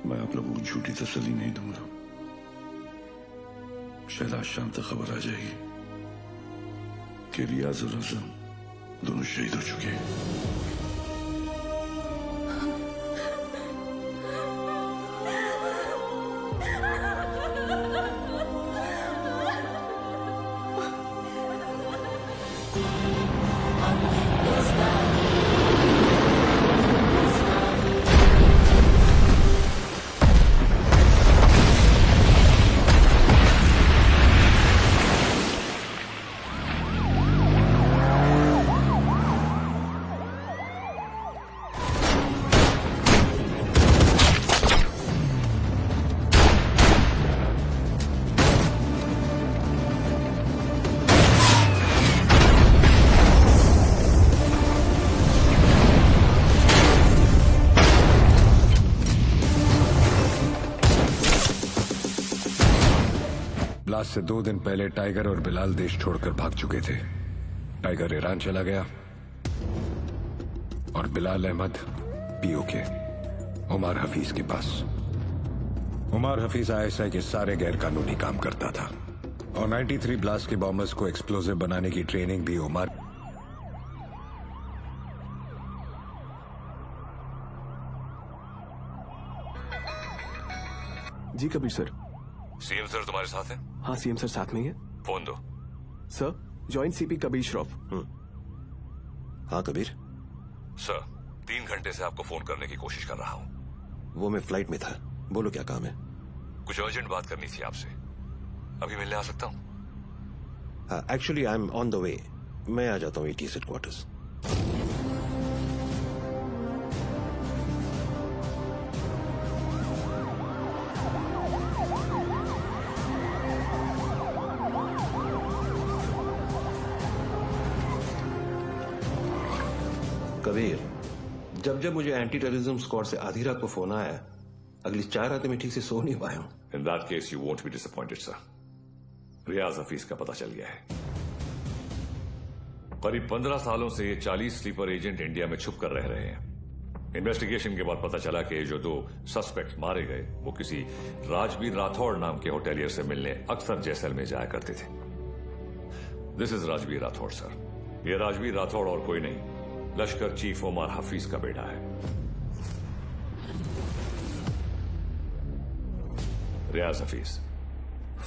मैं आप लोगों को झूठी तसल्ली नहीं दूंगा। शायद आज शाम तक खबर आ जाएगी कि रियाज और अज़म दोनों शहीद हो चुके हैं। ब्लास्ट से 2 दिन पहले टाइगर और बिलाल देश छोड़कर भाग चुके थे। टाइगर ईरान चला गया और बिलाल अहमद पीओके उमर हफीज के पास। उमर हफीज आईएसआई के सारे गैर कानूनी काम करता था और 93 ब्लास्ट के बॉम्बर्स को एक्सप्लोजिव बनाने की ट्रेनिंग भी उमर। जी कबीर सर। सीएम सर तुम्हारे साथ हैं? हाँ सीएम सर साथ में ही है। फोन दो। Sir joint CP Kabir Shroff. हाँ कबीर। सर 3 घंटे से आपको फोन करने की कोशिश कर रहा हूँ। वो मैं फ्लाइट में था। बोलो क्या काम है? कुछ अर्जेंट बात करनी थी आपसे। अभी मिलने आ सकता हूँ? हाँ actually I am on the way. मैं आ जाता हूँ एटीएस हेडक्वार्टर्स। कबीर, जब जब मुझे एंटी टेररिज्म स्क्वाड से आधी रात को फोन आया, अगली 4 रातें मैं ठीक से सो नहीं पाया हूं। In that case you won't be disappointed sir. Riyaz Hafeez का पता चल गया है। करीब 15 सालों से ये 40 स्लीपर एजेंट इंडिया में छुप कर रह रहे हैं। इन्वेस्टिगेशन के बाद पता चला कि जो 2 सस्पेक्ट मारे गए वो किसी राजवीर राठौड़ नाम के होटेलियर से मिलने अक्सर जैसलमेर जाया करते थे। This is Rajveer Rathore sir. ये राजवीर राठौड़ और कोई नहीं, लश्कर चीफ उमर हफीज का बेटा है। रियाज हफीज।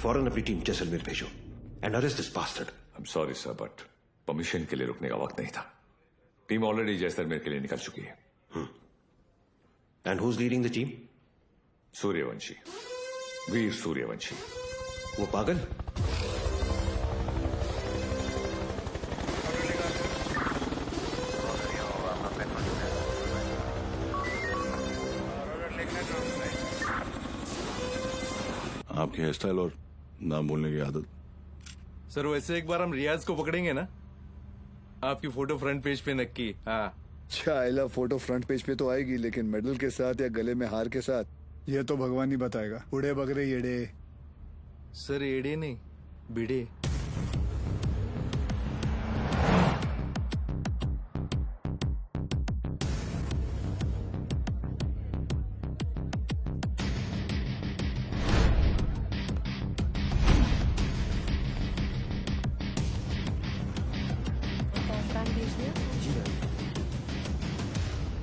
फौरन अपनी टीम जैसलमेर भेजो and arrest this bastard. I am sorry sir but permission के लिए रुकने का वक्त नहीं था। टीम ऑलरेडी जैसलमेर के लिए निकल चुकी है। And who is leading the team? Suryavanshi, Veer Suryavanshi. वो पागल? आपकी हेयर स्टाइल और नाम बोलने की आदत। सर वैसे एक बार हम रियाज को पकड़ेंगे ना, आपकी फोटो फ्रंट पेज पे नक्की। हाँ चाइला फोटो फ्रंट पेज पे तो आएगी, लेकिन मेडल के साथ या गले में हार के साथ ये तो भगवान ही बताएगा। उड़े बगरे येड़े। सर एड़े नहीं बिड़े।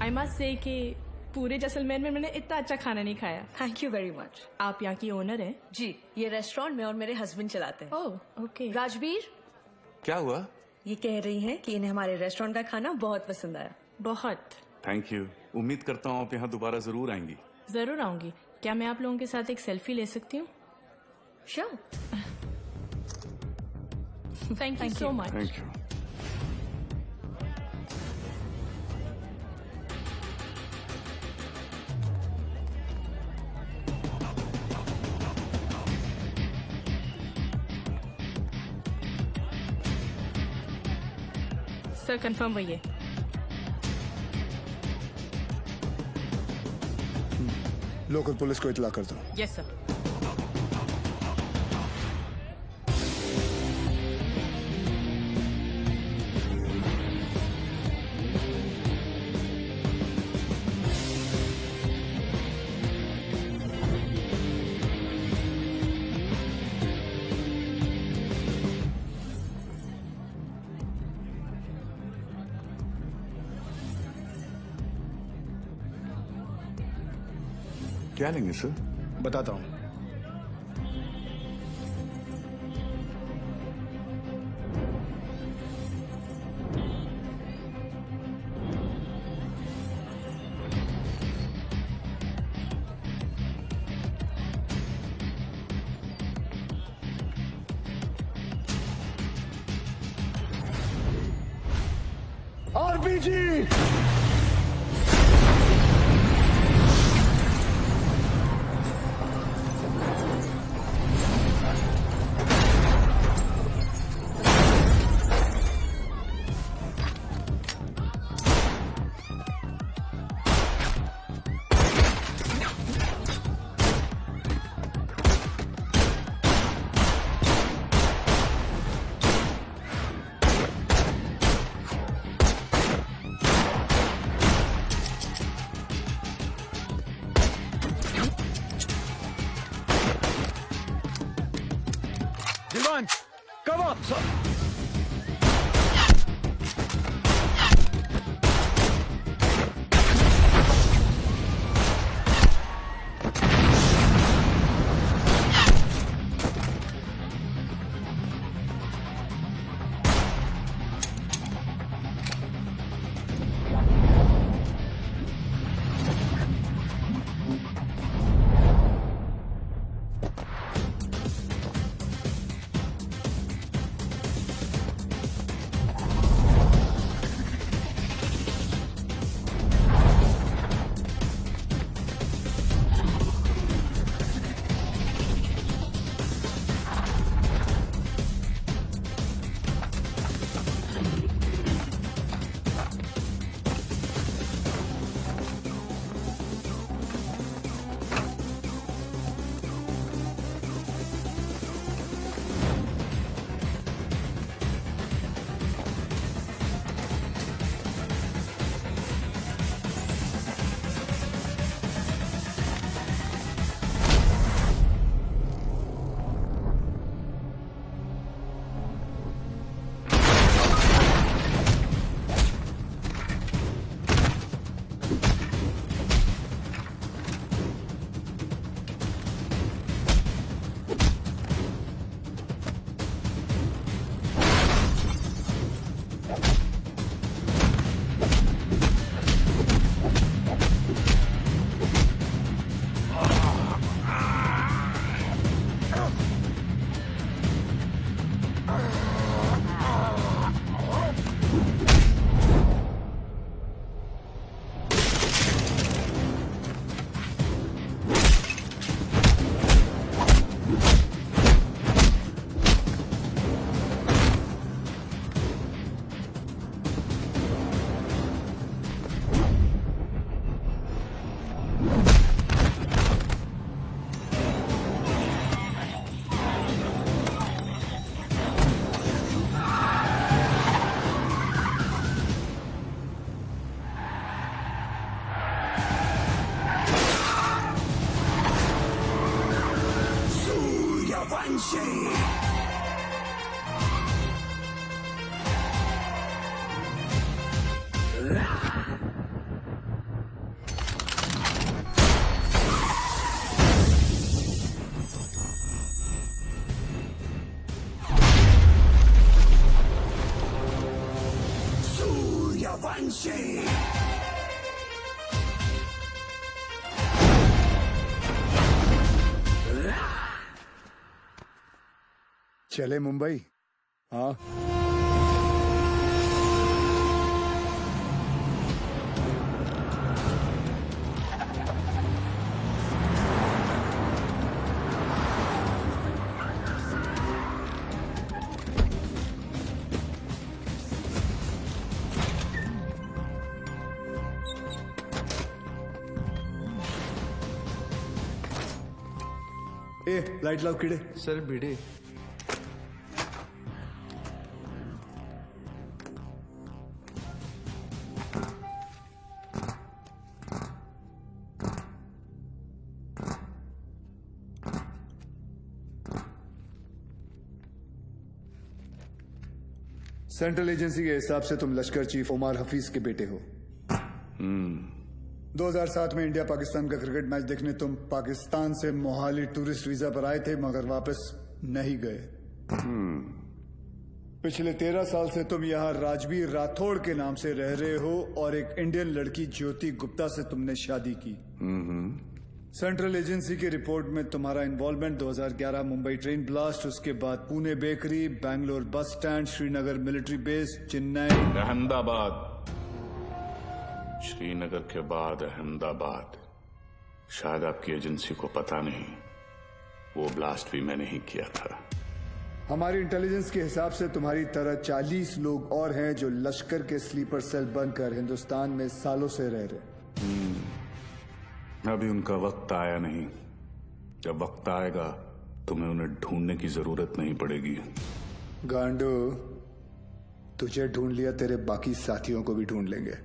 आई मस्ट से कि पूरे जैसलमेर में मैंने इतना अच्छा खाना नहीं खाया। Thank you very much. आप यहाँ की ओनर हैं? जी, ये रेस्टोरेंट में और मेरे हस्बैंड चलाते हैं। Oh okay. राजवीर, क्या हुआ? ये कह रही हैं कि इन्हें हमारे रेस्टोरेंट का खाना बहुत पसंद आया। बहुत। Thank you. उम्मीद करता हूँ आप यहाँ दोबारा जरूर आएंगी। जरूर आऊंगी। क्या मैं आप लोगों के साथ एक सेल्फी ले सकती हूँ? Sure. Thank you so much. Thank you. Sir confirm वही है। लोकल पुलिस को इतला कर दो। Yes sir. क्या लेंगे सर? बताता हूँ। आरपीजी। Dilwan, come up. चले मुंबई। हाँ, ए लाइट लाव किडे। सर भिडे। सेंट्रल एजेंसी के हिसाब से तुम लश्कर चीफ उमर हफीज के बेटे हो। 2007 में इंडिया पाकिस्तान का क्रिकेट मैच देखने तुम पाकिस्तान से मोहाली टूरिस्ट वीजा पर आए थे, मगर वापस नहीं गए। पिछले 13 साल से तुम यहाँ राजवीर राठौड़ के नाम से रह रहे हो और एक इंडियन लड़की ज्योति गुप्ता से तुमने शादी की। सेंट्रल एजेंसी की रिपोर्ट में तुम्हारा इन्वॉल्वमेंट 2011 मुंबई ट्रेन ब्लास्ट, उसके बाद Pune bakery, Bangalore bus stand, Srinagar military base, Chennai, Ahmedabad, Srinagar के बाद अहमदाबाद। शायद आपकी एजेंसी को पता नहीं, वो ब्लास्ट भी मैंने ही किया था। हमारी इंटेलिजेंस के हिसाब से तुम्हारी तरह 40 लोग और हैं जो लश्कर के स्लीपर सेल बनकर हिंदुस्तान में सालों से रह रहे। अभी उनका वक्त आया नहीं। जब वक्त आएगा तुम्हें उन्हें ढूंढने की जरूरत नहीं पड़ेगी। गांडू, तुझे ढूंढ लिया, तेरे बाकी साथियों को भी ढूंढ लेंगे।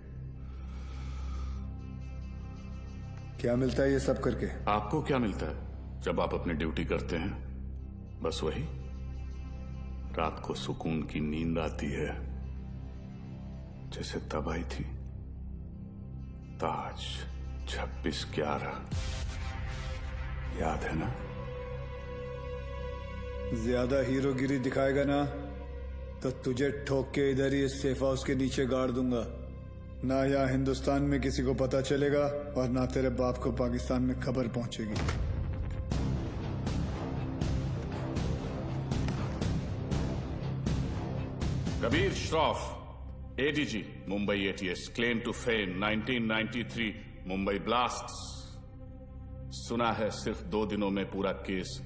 क्या मिलता है ये सब करके? आपको क्या मिलता है जब आप अपनी ड्यूटी करते हैं? बस वही, रात को सुकून की नींद आती है, जैसे तब आई थी ताज 26/11, याद है ना? ज्यादा हीरोगिरी दिखाएगा ना तो तुझे ठोक के इधर ही इस सेफ हाउस के नीचे गाड़ दूंगा। ना यहाँ हिंदुस्तान में किसी को पता चलेगा और ना तेरे बाप को पाकिस्तान में खबर पहुंचेगी। Kabir Shroff, ADG, Mumbai ATS, claim to fame 1993 Mumbai blasts. सुना है सिर्फ 2 दिनों में पूरा केस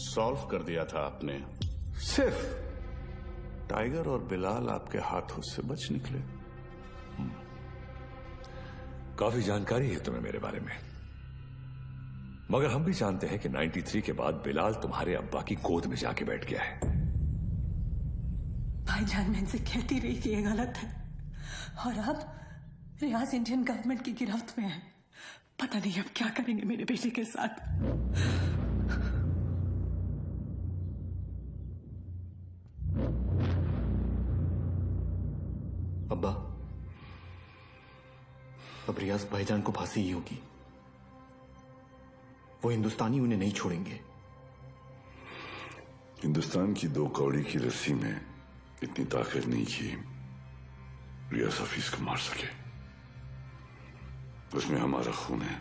सॉल्व कर दिया था आपने। सिर्फ टाइगर और बिलाल आपके हाथों से बच निकले। काफी जानकारी है तुम्हें मेरे बारे में, मगर हम भी जानते हैं कि 93 के बाद बिलाल तुम्हारे अब्बा की गोद में जाके बैठ गया है। भाईजान, मैं इनसे कहती रही कि ये गलत है, और अब रियाज इंडियन गवर्नमेंट की गिरफ्त में है। पता नहीं अब क्या करेंगे मेरे बेटे के साथ। अब्बा, अब रियाज भाईजान को फांसी ही होगी। वो हिंदुस्तानी उन्हें नहीं छोड़ेंगे। हिंदुस्तान की 2 कौड़ी की रस्सी में इतनी ताकत नहीं कि रियाज हफीज को मार सके। उसमें हमारा खून है,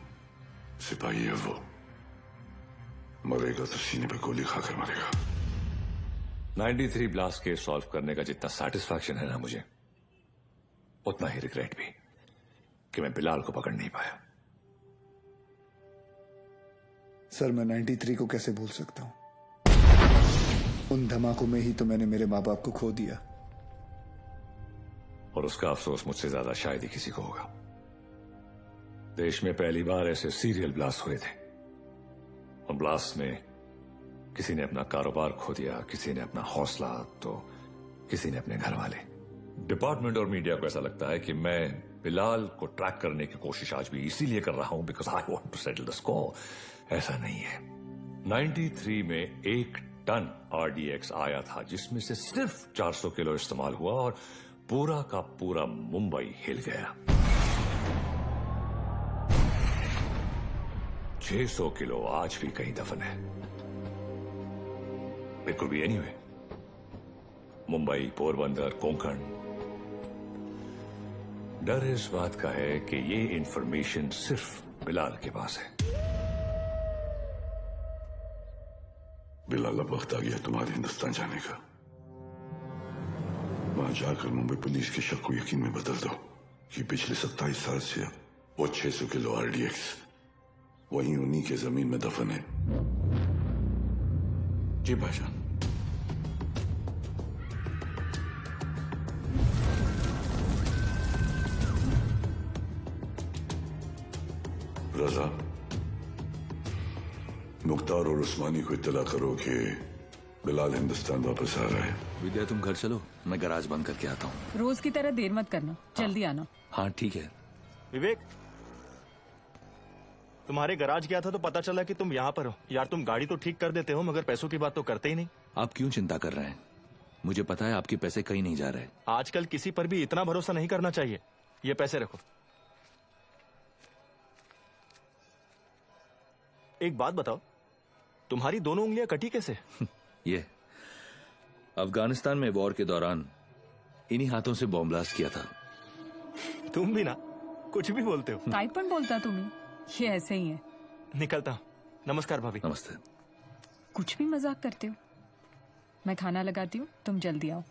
सिपाही है वो। मरेगा तो सीने पे गोली खाकर मरेगा। 93 ब्लास्ट केस सॉल्व करने का जितना सेटिस्फैक्शन है ना मुझे, उतना ही रिग्रेट भी कि मैं बिलाल को पकड़ नहीं पाया। सर, मैं 93 को कैसे भूल सकता हूं? उन धमाकों में ही तो मैंने मेरे माँ बाप को खो दिया। और उसका अफसोस मुझसे ज्यादा शायद ही किसी को होगा। देश में पहली बार ऐसे सीरियल ब्लास्ट हुए थे, और ब्लास्ट में किसी ने अपना कारोबार खो दिया, किसी ने अपना हौसला, तो किसी ने अपने घर वाले। डिपार्टमेंट और मीडिया को ऐसा लगता है कि मैं बिलाल को ट्रैक करने की कोशिश आज भी इसीलिए कर रहा हूं because I want to settle the score. ऐसा नहीं है। 93 में 1 टन RDX आया था, जिसमें से सिर्फ 400 किलो इस्तेमाल हुआ और पूरा का पूरा मुंबई हिल गया। 600 किलो आज भी कहीं दफन है। It could be anyway, Mumbai, Porbandar, Konkan. डर इस बात का है कि ये इंफॉर्मेशन सिर्फ बिलाल के पास है। बिलाल, अब वक्त आ गया तुम्हारे हिंदुस्तान जाने का। वहां जाकर मुंबई पुलिस के शक को यकीन में बदल दो कि पिछले 27 साल से वो 600 किलो RDX वहीं उन्हीं के जमीन में दफन है। जी भाईजान। रजा, मुख्तार और उस्मानी को इत्तला करो कि बिलाल हिंदुस्तान वापस आ रहा है। विद्या, तुम घर चलो, मैं गैराज बंद करके आता हूँ। रोज की तरह देर मत करना, जल्दी आना। हाँ ठीक है। विवेक, तुम्हारे गराज गया था तो पता चला कि तुम यहाँ पर हो। यार, तुम गाड़ी तो ठीक कर देते हो मगर पैसों की बात तो करते ही नहीं। आप क्यों चिंता कर रहे हैं? मुझे पता है आपके पैसे कहीं नहीं जा रहे। आजकल किसी पर भी इतना भरोसा नहीं करना चाहिए। ये पैसे रखो। एक बात बताओ, तुम्हारी दोनों उंगलियां कटी कैसे? ये अफगानिस्तान में वॉर के दौरान इन्हीं हाथों से बॉम्ब ब्लास्ट किया था। तुम भी ना कुछ भी बोलते हो। काय पण बोलता तुम्ही? ये ऐसे ही है। निकलता हूं। नमस्कार भाभी। नमस्ते। कुछ भी मजाक करते हो। मैं खाना लगाती हूँ, तुम जल्दी आओ।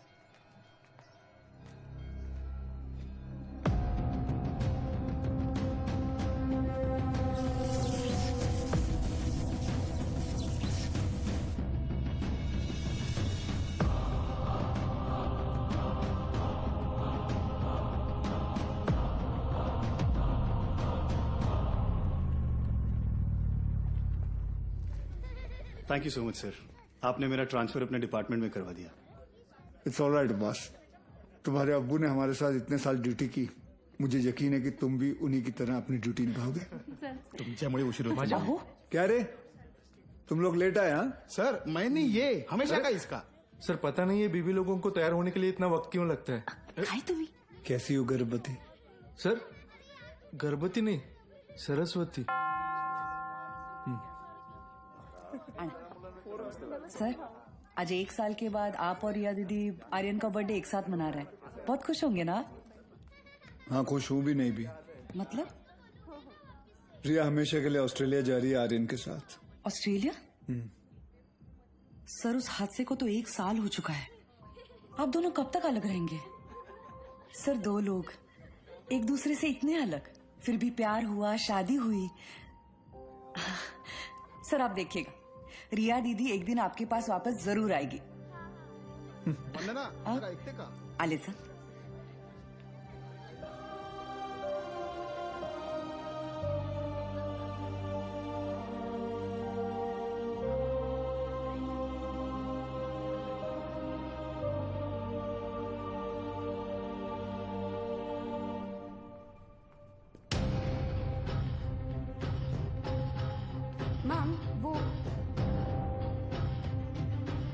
Thank you so much sir, आपने मेरा ट्रांसफर अपने डिपार्टमेंट में करवा दिया। It's all right boss. तुम्हारे अब्बू ने हमारे साथ इतने साल ड्यूटी की, मुझे यकीन है कि तुम भी उन्हीं की तरह अपनी ड्यूटी निभाओगे। तुमच्यामुळे उशीर होतो। क्या रे, तुम लोग लेट आए? हाँ सर, मैंने ये हमेशा का इसका। सर पता नहीं है बीबी लोगों को तैयार होने के लिए इतना वक्त क्यों लगता है? काय तुम्ही? कैसी हो गर्भवती? सर गर्भवती नहीं, सरस्वती। सर, आज 1 साल के बाद आप और रिया दीदी आर्यन का बर्थडे एक साथ मना रहे हैं। बहुत खुश होंगे ना? हाँ खुश हूँ भी नहीं भी। मतलब? रिया हमेशा के लिए ऑस्ट्रेलिया जा रही है आर्यन के साथ। ऑस्ट्रेलिया? सर, उस हादसे को तो 1 साल हो चुका है। आप दोनों कब तक अलग रहेंगे? सर, 2 लोग एक दूसरे से इतने अलग, फिर भी प्यार हुआ, शादी हुई। सर आप देखिएगा, रिया दीदी एक दिन आपके पास वापस जरूर आएगी। आले सर। मैम वो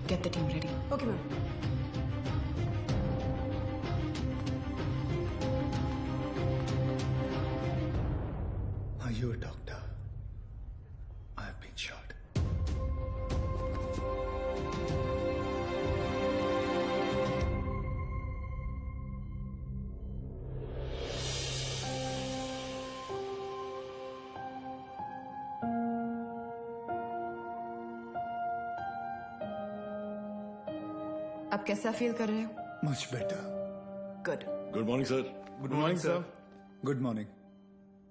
get the team ready. Okay ma'am. Are you a doctor? I have been shot. आप कैसा फील कर रहे हो? Much better. Good. Good morning sir. Good morning sir. Good morning.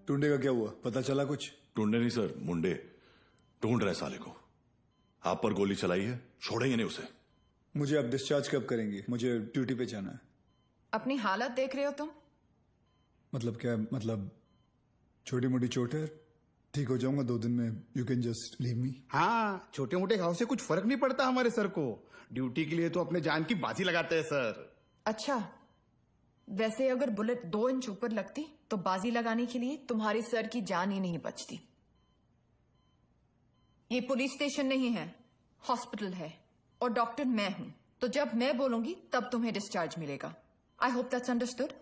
टुंडे का क्या हुआ, पता चला कुछ? ढूंढे नहीं सर, मुंडे ढूंढ रहे साले को। आप पर गोली चलाई है, छोड़ेंगे नहीं उसे। मुझे अब डिस्चार्ज कब करेंगे? मुझे ड्यूटी पे जाना है। अपनी हालत देख रहे हो तुम? मतलब क्या? मतलब छोटी मोटी चोट है, ठीक हो जाऊंगा 2 दिन में। You can just leave me. हाँ, छोटे मोटे घाव से कुछ फर्क नहीं पड़ता हमारे सर को। ड्यूटी के लिए तो अपने जान की बाजी लगाते हैं सर। अच्छा, वैसे अगर बुलेट 2 इंच ऊपर लगती तो बाजी लगाने के लिए तुम्हारे सर की जान ही नहीं बचती। ये पुलिस स्टेशन नहीं है, हॉस्पिटल है, और डॉक्टर मैं हूं, तो जब मैं बोलूंगी तब तुम्हें डिस्चार्ज मिलेगा। I hope that's understood.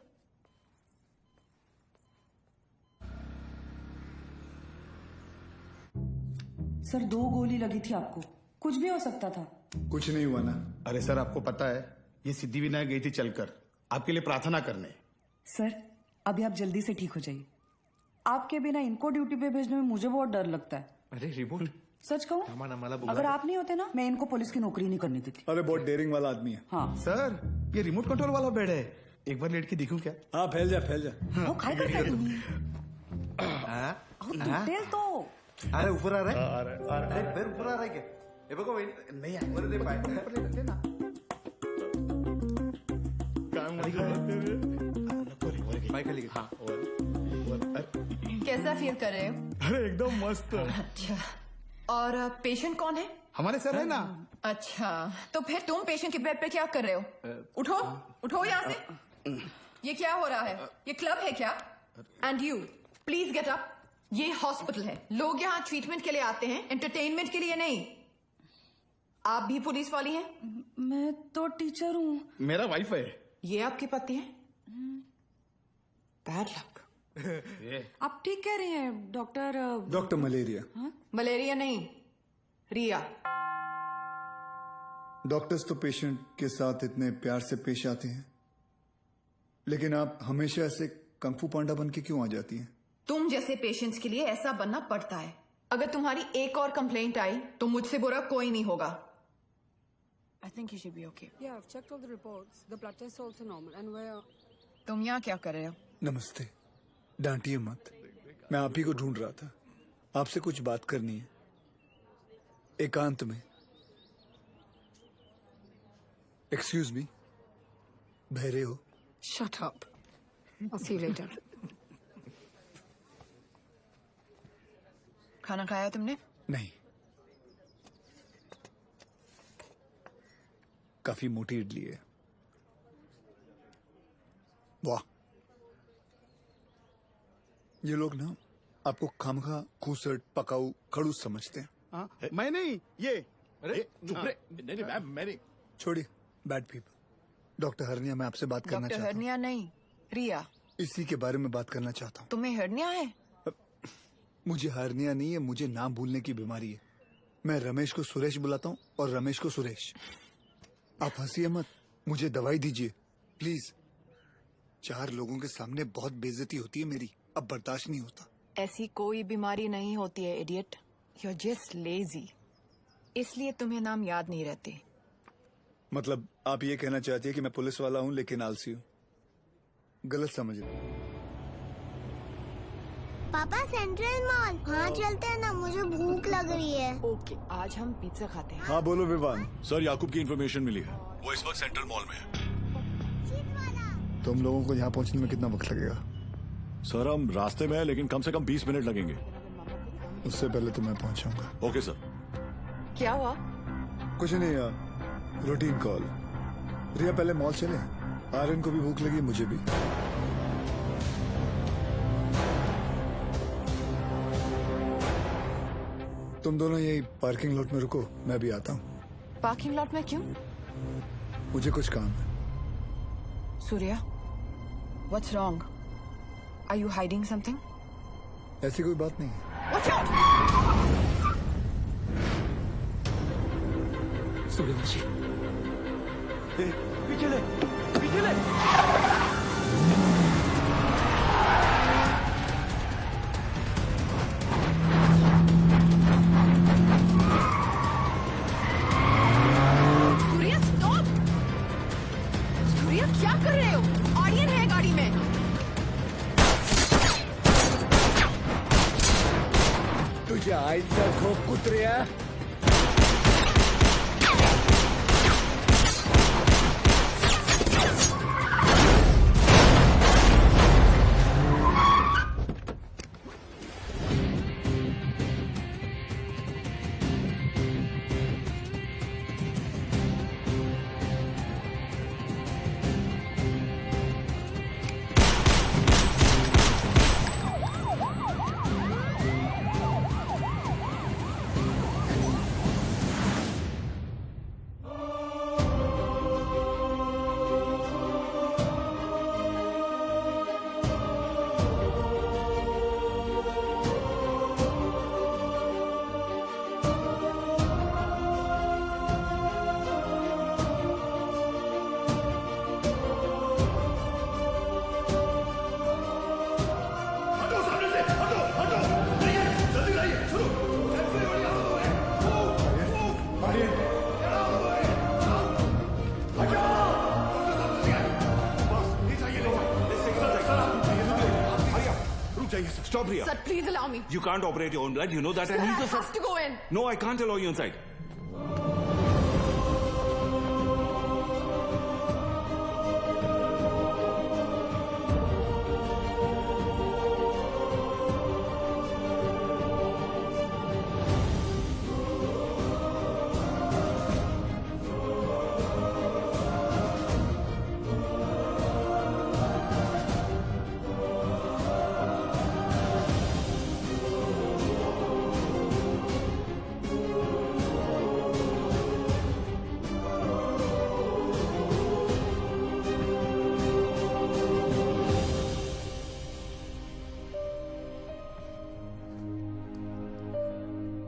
Sir, 2 गोली लगी थी आपको, कुछ भी हो सकता था। कुछ नहीं हुआ ना? अरे सर, आपको पता है ये सिद्धि विनायक गई थी चलकर आपके लिए प्रार्थना करने। सर, अभी आप जल्दी से ठीक हो जाइए। आपके बिना इनको ड्यूटी पे भेजने में मुझे बहुत डर लगता है। अरे रिमोट। सच कहूँ, अगर आप नहीं होते ना, मैं इनको पुलिस की नौकरी नहीं करनी देती। अरे बहुत डेयरिंग वाला आदमी है। हाँ सर, ये रिमोट कंट्रोल वाला बेड है, एक बार लेट के दिखूं क्या? हाँ फैल जा फैल जा। वो काय करताय तुम्ही? दुखेल तो। अरे ऊपर आ रहा है। अरे पैर ऊपर आ रहा है क्या? हे बघा वहिनी, नहीं वर दे पाय ऊपर ले ना। पाय खाली हाँ, कैसा फील कर रहे हो? अरे एकदम मस्त। अच्छा, और पेशेंट कौन है? हमारे सर है ना। अच्छा, तो फिर तुम पेशेंट के बेड पे क्या कर रहे हो? उठो, उठो यहाँ से। ये क्या हो रहा है? ये क्लब है क्या? And you please get up. ये हॉस्पिटल है, लोग यहाँ ट्रीटमेंट के लिए आते हैं, एंटरटेनमेंट के लिए नहीं। आप भी पुलिस वाली हैं? मैं तो टीचर हूँ। मेरा वाइफ है। ये आपके पति हैं? Bad luck. आप ठीक कह रहे हैं डॉक्टर? Doctor malaria. हाँ? वलेरिया नहीं, रिया। डॉक्टर्स तो पेशेंट के साथ इतने प्यार से पेश आते हैं, लेकिन आप हमेशा ऐसे कंफू पांडा बन के क्यों आ जाती हैं? तुम जैसे पेशेंट्स के लिए ऐसा बनना पड़ता है। अगर तुम्हारी एक और कंप्लेंट आई तो मुझसे बुरा कोई नहीं होगा। I think you should be okay. Yeah, I've checked all the reports. The blood test is also normal. And where? तुम यहाँ क्या कर रहे हो? नमस्ते, डांटिए मत, मैं आप ही को ढूंढ रहा था। आपसे कुछ बात करनी है, एकांत में। एक्सक्यूज मी, बहरे हो? Shut up. I'll see you later. खाना खाया तुमने? नहीं, काफी मोटी इडली है। वाह, ये लोग ना आपको खामखा खूसट पकाऊ खड़ूस समझते हैं। हाँ, मैं नहीं, ये मैं नहीं। छोड़िए, बैड पीपल। डॉक्टर हरनिया, मैं आपसे बात करना डॉक्टर चाहता हूँ। हरनिया नहीं, रिया। इसी के बारे में बात करना चाहता हूँ। तुम्हें हरनिया है? मुझे हरनिया नहीं है, मुझे नाम भूलने की बीमारी है। मैं रमेश को सुरेश बुलाता हूँ और रमेश को सुरेश। आप हंसिए मत, मुझे दवाई दीजिए प्लीज। 4 लोगों के सामने बहुत बेइज्जती होती है मेरी, अब बर्दाश्त नहीं होता। ऐसी कोई बीमारी नहीं होती है idiot, you are just lazy, इसलिए तुम्हें नाम याद नहीं रहते। मतलब आप ये कहना चाहती है कि मैं पुलिस वाला हूँ लेकिन आलसी हूँ? गलत समझ रहे। पापा सेंट्रल मॉल, हाँ चलते हैं ना, मुझे भूख लग रही है। ओके, आज हम पिज्जा खाते हैं। हाँ बोलो विवान। सर, याकूब की इन्फॉर्मेशन मिली है, वो इस वक्त सेंट्रल मॉल में है। तुम लोगों को यहाँ पहुँचने में कितना वक्त लगेगा? सर, हम रास्ते में हैं, लेकिन कम से कम 20 मिनट लगेंगे। उससे पहले तो मैं पहुँचाऊंगा। Okay sir. क्या हुआ? कुछ नहीं यार, रूटीन कॉल। रिया, पहले मॉल चले, आर्यन को भी भूख लगी, मुझे भी। तुम दोनों यही पार्किंग लॉट में रुको, मैं भी आता हूँ। पार्किंग लॉट में क्यों? मुझे कुछ काम है। Surya, what's wrong? Are you hiding something? ऐसी कोई बात नहीं है। Watch out! सूर्यवंशी, पीछे ले, पीछे ले। सूर्या, स्टॉप! सूर्या, क्या कर रहे हो? ऑडियन है गाड़ी में। तुझ्या आईचा झोप कुत्र्या। Stop, Riya. Sir, please allow me. You can't operate your own blood. You know that. Sir, And I he's the have to go in. No, I can't allow you inside.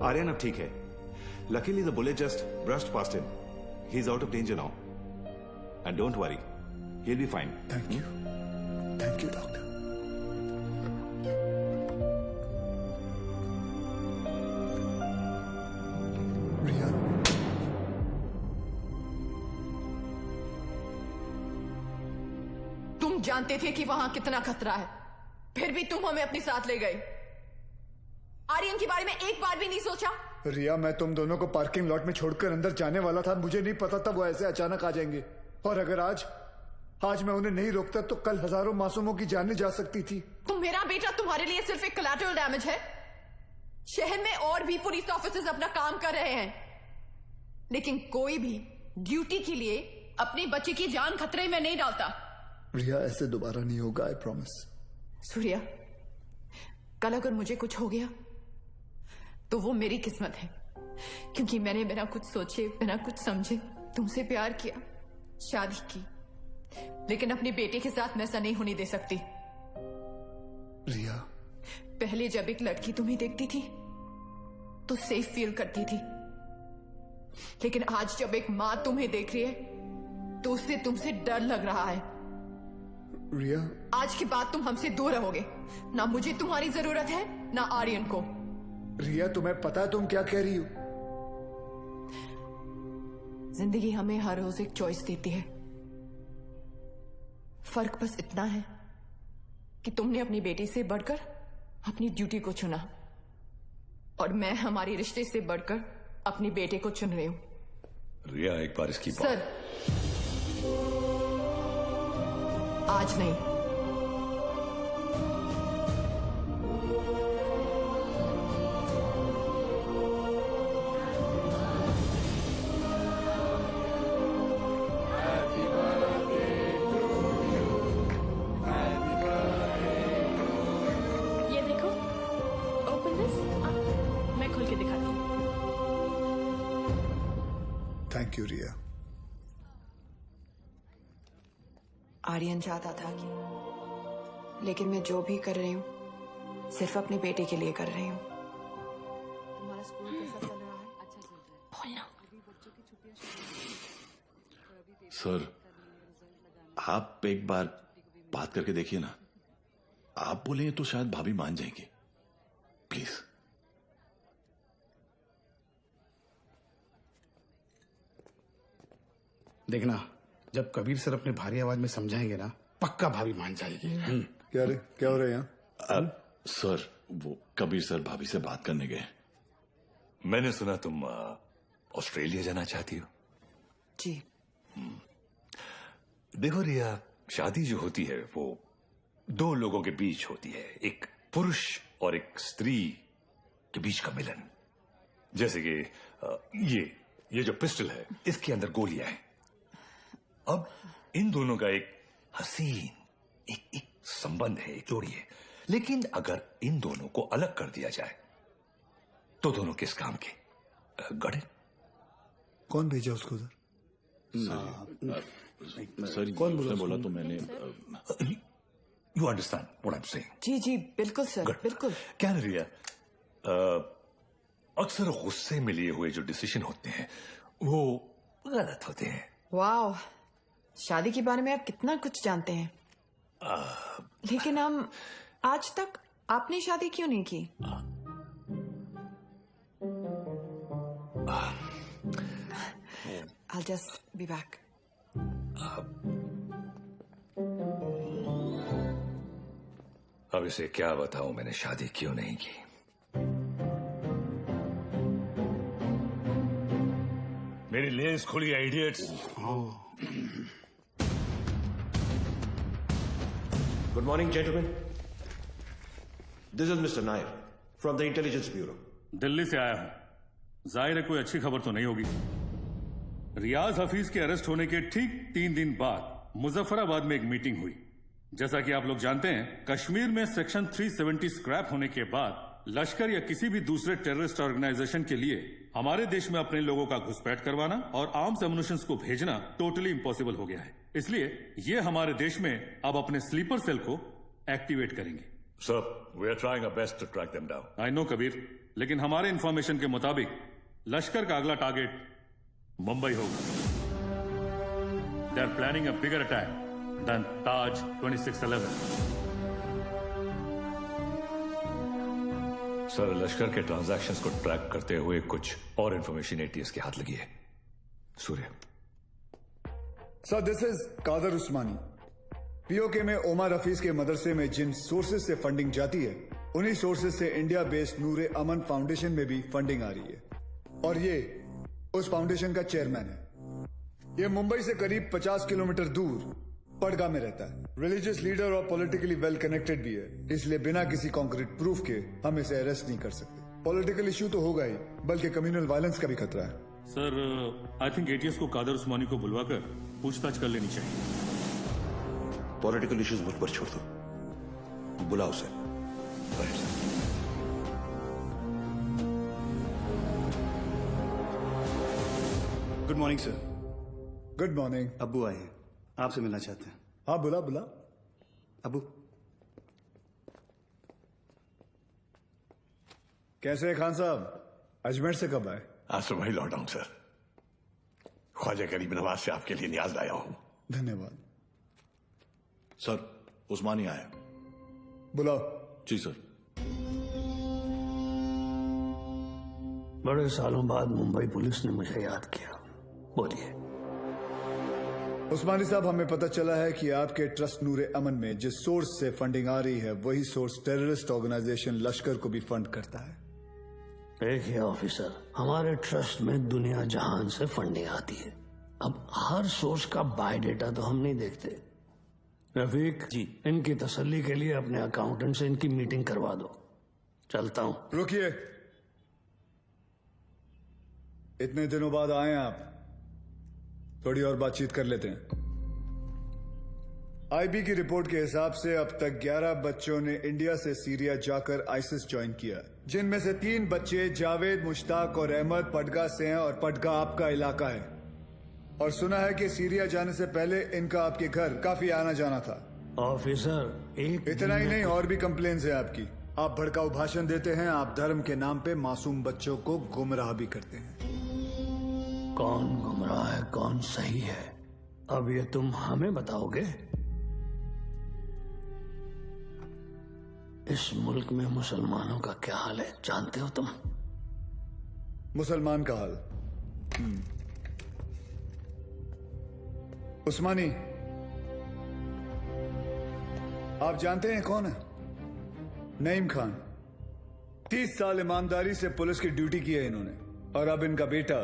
Aryan अब ठीक है. Luckily, the bullet just brushed past him. He's out of danger now. And don't worry, he'll be fine. Thank you. Thank you, doctor. Riya. तुम जानते थे कि वहां कितना खतरा है, फिर भी तुम हमें अपने साथ ले गए. आर्यन के बारे में एक बार भी नहीं सोचा? रिया, मैं तुम दोनों को पार्किंग लॉट में छोड़कर अंदर जाने वाला था. मुझे नहीं पता था वो ऐसे अचानक आ जाएंगे. और अगर आज मैं उन्हें नहीं रोकता तो कल हजारों मासूमों की जानें जा सकती थी. तो मेरा बेटा तुम्हारे लिए सिर्फ एक कोलैटरल डैमेज है. शहर में और भी पुलिस ऑफिसर्स अपना काम कर रहे हैं, लेकिन कोई भी ड्यूटी के लिए अपने बच्चे की जान खतरे में नहीं डालता. रिया, ऐसे दोबारा नहीं होगा, आई प्रॉमिस. सूर्या, कल अगर मुझे कुछ हो गया तो वो मेरी किस्मत है, क्योंकि मैंने बिना कुछ सोचे, बिना कुछ समझे तुमसे प्यार किया, शादी की. लेकिन अपने बेटे के साथ मैं ऐसा नहीं होने दे सकती. रिया, पहले जब एक लड़की तुम्हें देखती थी तो सेफ फील करती थी, लेकिन आज जब एक मां तुम्हें देख रही है तो उससे तुमसे डर लग रहा है. रिया, आज के बाद तुम हमसे दूर रहोगे. ना मुझे तुम्हारी जरूरत है, ना आर्यन को. रिया, तुम्हें पता है तुम क्या कह रही हो? जिंदगी हमें हर रोज एक चॉइस देती है. फर्क बस इतना है कि तुमने अपनी बेटी से बढ़कर अपनी ड्यूटी को चुना, और मैं हमारे रिश्ते से बढ़कर अपने बेटे को चुन रही हूं. रिया, एक बार इसकी सर, आज नहीं. ये देखो, ओपन दिस. मैं खोल के दिखाती हूँ. थैंक यू रिया. आर्यन चाहता था कि, लेकिन मैं जो भी कर रही हूँ सिर्फ अपने बेटे के लिए कर रही हूँ. तुम्हारा स्कूल कैसा चल रहा है? अच्छा चल रहा है. बोलना. सर, आप एक बार बात करके देखिए ना. आप बोलेंगे तो शायद भाभी मान जाएंगी. प्लीज. देखना, जब कबीर सर अपने भारी आवाज में समझाएंगे ना, पक्का भाभी मान जाएगी. क्या हो रहा है यहाँ? सर, वो कबीर सर भाभी से बात करने गए. मैंने सुना तुम ऑस्ट्रेलिया जाना चाहती हो. जी. देखो रिया, शादी जो होती है वो दो लोगों के बीच होती है, एक पुरुष और एक स्त्री के बीच का मिलन. जैसे कि ये जो पिस्टल है, इसके अंदर गोलियां हैं. अब इन दोनों का एक हसीन एक संबंध है, एक जोड़ी है. लेकिन अगर इन दोनों को अलग कर दिया जाए तो दोनों किस काम के? गड़े. कौन भेजा उसको उधर? सर, कौन उसने बोला तो मैंने. You understand what I am saying? जी जी, बिल्कुल सर, बिल्कुल. क्या ना रिया, अक्सर गुस्से में लिए हुए जो डिसीजन होते हैं वो गलत होते हैं. वाह, शादी के बारे में आप कितना कुछ जानते हैं. लेकिन हम आज तक आपने शादी क्यों नहीं की? I'll just be back. अब इसे क्या बताऊं मैंने शादी क्यों नहीं की. मेरी लेंस खुली है, idiots. Good morning, gentlemen. This is Mr. Nair from the Intelligence Bureau. Delhi से आया हूं. जाहिर है कोई अच्छी खबर तो नहीं होगी. रियाज हफीज के अरेस्ट होने के ठीक 3 दिन बाद मुजफ्फराबाद में एक मीटिंग हुई. जैसा कि आप लोग जानते हैं, कश्मीर में सेक्शन 370 स्क्रैप होने के बाद लश्कर या किसी भी दूसरे टेररिस्ट ऑर्गेनाइजेशन के लिए हमारे देश में अपने लोगों का घुसपैठ करवाना और आर्म्स एमुनिशंस को भेजना टोटली इम्पॉसिबल हो गया है. इसलिए ये हमारे देश में अब अपने स्लीपर सेल को एक्टिवेट करेंगे. Sir, we are trying our best to track them down. I know Kabir, लेकिन हमारे इंफॉर्मेशन के मुताबिक लश्कर का अगला टारगेट मुंबई होगा। They are planning a bigger attack than Taj 2611। Sir, Lashkar के ट्रांजैक्शंस को ट्रैक करते हुए कुछ और इंफॉर्मेशन एटीएस के हाथ लगी है। Surya. Sir, this is Qadir Usmani. POK में ओमर हफीज के मदरसे में जिन सोर्सेज से फंडिंग जाती है, उन्हीं सोर्सेज से इंडिया बेस्ड नूरे अमन फाउंडेशन में भी फंडिंग आ रही है, और ये उस फाउंडेशन का चेयरमैन है। ये मुंबई से करीब 50 किलोमीटर दूर पड़गा में रहता है। रिलीजियस लीडर और पॉलिटिकली वेल कनेक्टेड भी है, इसलिए बिना किसी कॉन्क्रीट प्रूफ के हम इसे अरेस्ट नहीं कर सकते। पॉलिटिकल इश्यू तो होगा ही, बल्कि कम्युनल वायलेंस का भी खतरा है। सर, आई थिंक एटीएस को कादर उस्मानी को बुलवाकर पूछताछ कर लेनी चाहिए। पॉलिटिकल इश्यूज मुझ पर छोड़ दो, बुलाओ sir. Good morning sir. Good morning. अब्बू आए हैं, आपसे मिलना चाहते हैं। हाँ, बुला बुला। अब्बू कैसे है खान साहब? अजमेर से कब आए? आज सुबह ही लौटा हूं सर। ख्वाजा गरीब नवाज से आपके लिए नियाज लाया हूं। धन्यवाद। सर, उस्मानी आया। बुलाओ। जी सर। बड़े सालों बाद मुंबई पुलिस ने मुझे याद किया। बोलिए। उस्मानी साहब, हमें पता चला है कि आपके ट्रस्ट नूरे अमन में जिस सोर्स से फंडिंग आ रही है, वही सोर्स टेररिस्ट ऑर्गेनाइजेशन लश्कर को भी फंड करता है। देखिए ऑफिसर, हमारे ट्रस्ट में दुनिया जहान से फंडिंग आती है। अब हर सोर्स का बायोडेटा तो हम नहीं देखते। रफीक जी, इनकी तसल्ली के लिए अपने अकाउंटेंट से इनकी मीटिंग करवा दो। चलता हूं। रुकिए, इतने दिनों बाद आए हैं आप, थोड़ी और बातचीत कर लेते हैं। आईबी की रिपोर्ट के हिसाब से अब तक 11 बच्चों ने इंडिया से सीरिया जाकर आईसिस ज्वाइन किया, जिनमें से 3 बच्चे जावेद, मुश्ताक और अहमद पडगा से हैं, और पडगा आपका इलाका है। और सुना है कि सीरिया जाने से पहले इनका आपके घर काफी आना जाना था। ऑफिसर, एक इतना ही नहीं, और भी कंप्लेन्स है आपकी। आप भड़काऊ भाषण देते हैं, आप धर्म के नाम पे मासूम बच्चों को गुमराह भी करते हैं। कौन गुमराह है, कौन सही है, अब ये तुम हमें बताओगे? इस मुल्क में मुसलमानों का क्या हाल है जानते हो तुम? मुसलमान का हाल? उस्मानी, आप जानते हैं कौन है? नईम खान। 30 साल ईमानदारी से पुलिस की ड्यूटी की है इन्होंने, और अब इनका बेटा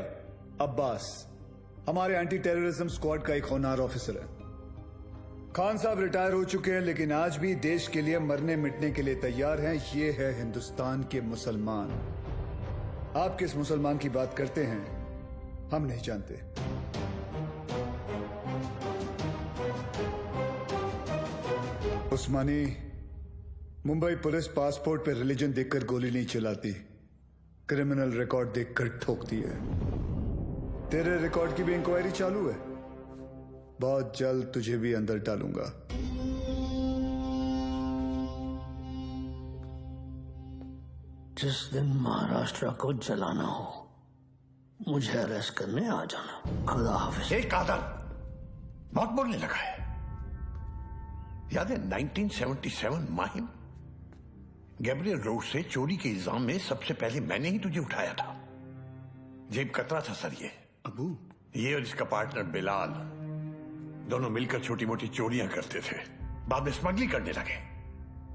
अब्बास हमारे एंटी टेररिज्म स्क्वाड का एक होनहार ऑफिसर है। खान साहब रिटायर हो चुके हैं, लेकिन आज भी देश के लिए मरने मिटने के लिए तैयार हैं। ये है हिंदुस्तान के मुसलमान। आप किस मुसलमान की बात करते हैं हम नहीं जानते। उस्मानी, मुंबई पुलिस पासपोर्ट पे रिलीजन देखकर गोली नहीं चलाती, क्रिमिनल रिकॉर्ड देखकर ठोकती है। तेरे रिकॉर्ड की भी इंक्वायरी चालू है। बहुत जल्द तुझे भी अंदर डालूंगा। जिस दिन महाराष्ट्र को जलाना हो, मुझे अरेस्ट करने आ जाना। खुदा हाफिज। एक कादर बहुत बोलने लगा है। याद है 1977 माहिम? गैब्रियल रोड से चोरी के इल्जाम में सबसे पहले मैंने ही तुझे उठाया था। जेब कतरा था सर ये। अबू, ये और इसका पार्टनर बिलाल दोनों मिलकर छोटी मोटी चोरियां करते थे, बाद में स्मगलिंग करने लगे।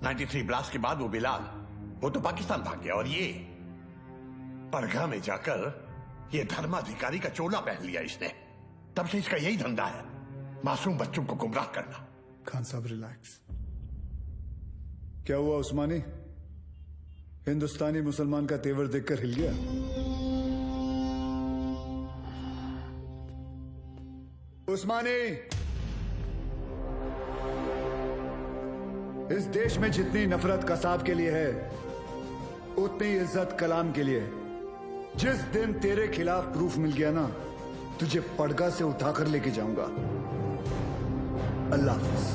93 ब्लास्ट के बाद वो बिलाल, वो तो पाकिस्तान भाग गया, और ये पड़गा में जाकर ये धर्माधिकारी का चोला पहन लिया इसने। तब से इसका यही धंधा है, मासूम बच्चों को गुमराह करना। खान साहब रिलैक्स। क्या हुआ उस्मानी? हिंदुस्तानी मुसलमान का तेवर देखकर हिल गया? उस्मानी, इस देश में जितनी नफरत कसाब के लिए है, उतनी इज्जत कलाम के लिए। जिस दिन तेरे खिलाफ प्रूफ मिल गया ना, तुझे पड़गा से उठाकर लेके जाऊंगा। अल्लाह हाफिज।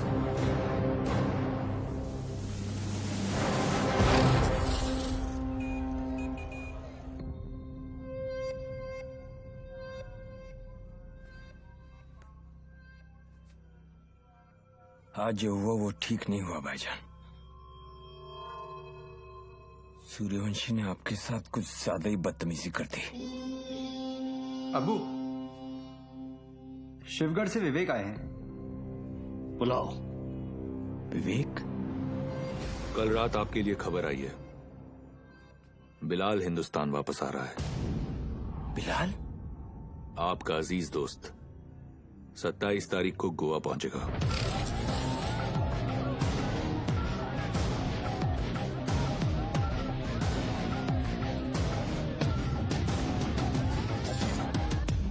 आज जो हुआ वो ठीक नहीं हुआ भाईजान। सूर्यवंशी ने आपके साथ कुछ ज्यादा ही बदतमीजी कर दी। अबू, शिवगढ़ से विवेक आए हैं। बुलाओ। विवेक? कल रात आपके लिए खबर आई है, बिलाल हिंदुस्तान वापस आ रहा है। बिलाल? आपका अजीज दोस्त 27 तारीख को गोवा पहुंचेगा।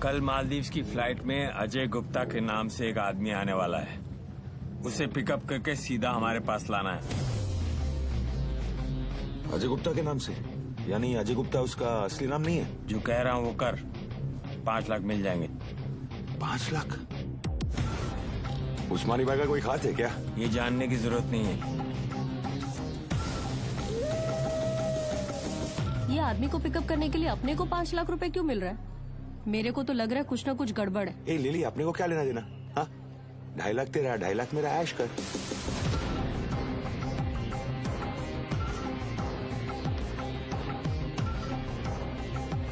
कल मालदीव्स की फ्लाइट में अजय गुप्ता के नाम से एक आदमी आने वाला है। उसे पिकअप करके सीधा हमारे पास लाना है। अजय गुप्ता के नाम से? यानी अजय गुप्ता उसका असली नाम नहीं है? जो कह रहा हूँ वो कर। 5 लाख मिल जाएंगे। 5 लाख? उस्मानी भाई का कोई खास है क्या? ये जानने की जरूरत नहीं है। ये आदमी को पिकअप करने के लिए अपने को 5 लाख रुपए क्यों मिल रहा है? मेरे को तो लग रहा है कुछ ना कुछ गड़बड़ है। ए लिली, अपने को क्या लेना देना? हाँ, 2.5 लाख तेरा, 2.5 लाख मेरा, ऐश कर।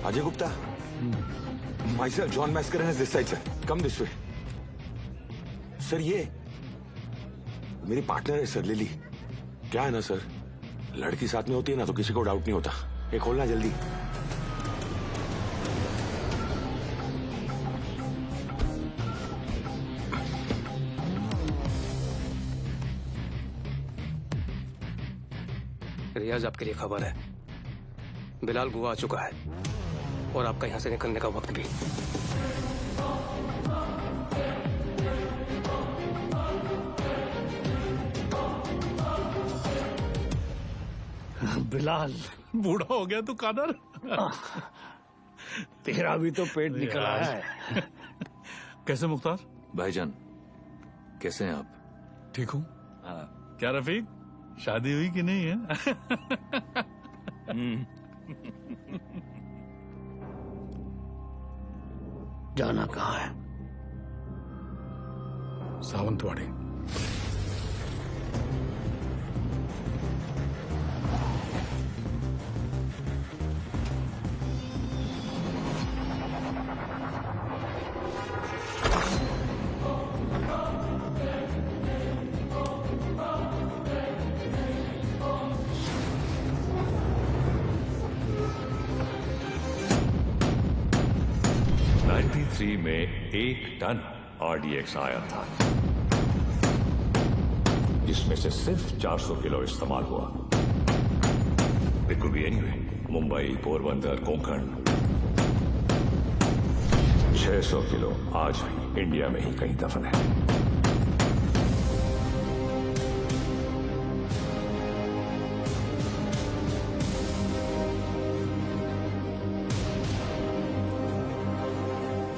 Ajay Gupta, myself John Mascarenhas is this side sir. Come this way. Sir ये मेरी पार्टनर है सर, लिली। क्या है ना सर, लड़की साथ में होती है ना तो किसी को डाउट नहीं होता। ये खोलना जल्दी। रियाज, आपके लिए खबर है, बिलाल गोवा आ चुका है और आपका यहां से निकलने का वक्त भी। बिलाल, बूढ़ा हो गया तू कादर। तेरा भी तो पेट निकल आया है। कैसे मुख्तार? भाईजान कैसे हैं आप? ठीक हूँ। क्या रफीक, शादी हुई कि नहीं है? जाना कहाँ है? सावंतवाड़ी। में 1 टन RDX आया था, जिसमें से सिर्फ 400 किलो इस्तेमाल हुआ। It could be anywhere, Mumbai, Porbandar, Konkan. 600 kilo आज भी इंडिया में ही कहीं दफन है।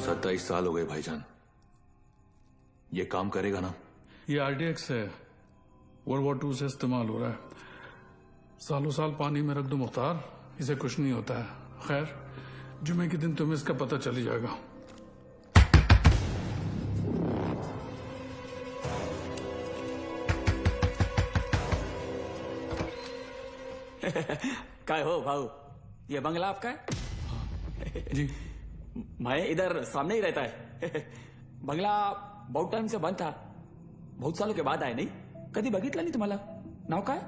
सत्ताईस साल हो गए भाईजान, ये काम करेगा ना? ये RDX है, World War II से इस्तेमाल हो रहा है। सालों साल पानी में रख दो मुख्तार, इसे कुछ नहीं होता है। खैर, जुमे के दिन तुम्हें इसका पता चल ही जाएगा। काय हो भाऊ, ये बंगला आपका है? जी। मैं इधर सामने ही रहता है। बंगला बहुत टाइम से बंद था, बहुत सालों के बाद आए। नहीं कधी बघितलं नाही तुम्हाला? नाव काय?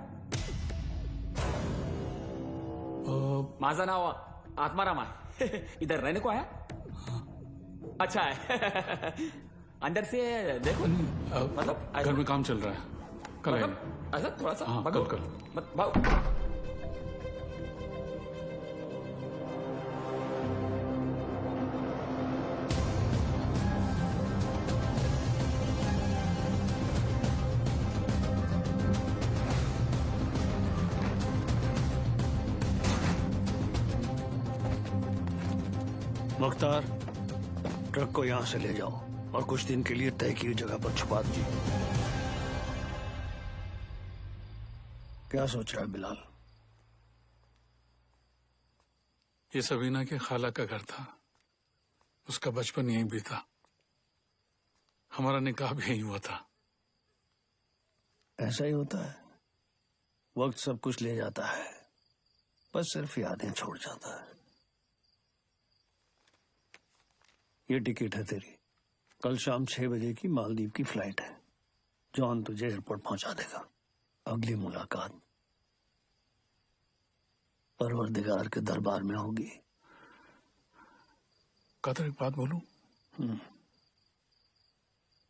माझं नाव आत्माराम है। इधर रहने को आया? अच्छा है। अंदर से देखो। मतलब घर में काम चल रहा है, कल आएंगे। मतलब ऐसा थोड़ा सा हाँ, बघो। कल। भाऊ मुख्तार, ट्रक को यहां से ले जाओ और कुछ दिन के लिए तय की जगह पर छुपा दीजिए। क्या सोच रहा है बिलाल? ये सबीना के खाला का घर था, उसका बचपन यहीं बीता। हमारा निकाह भी यहीं हुआ था। ऐसा ही होता है, वक्त सब कुछ ले जाता है, बस सिर्फ यादें छोड़ जाता है। ये टिकट है तेरी, कल शाम 6 बजे की मालदीव की फ्लाइट है। जॉन तुझे एयरपोर्ट पहुंचा देगा। अगली मुलाकात परवरदिगार के दरबार में होगी। कादर, एक बात बोलूं?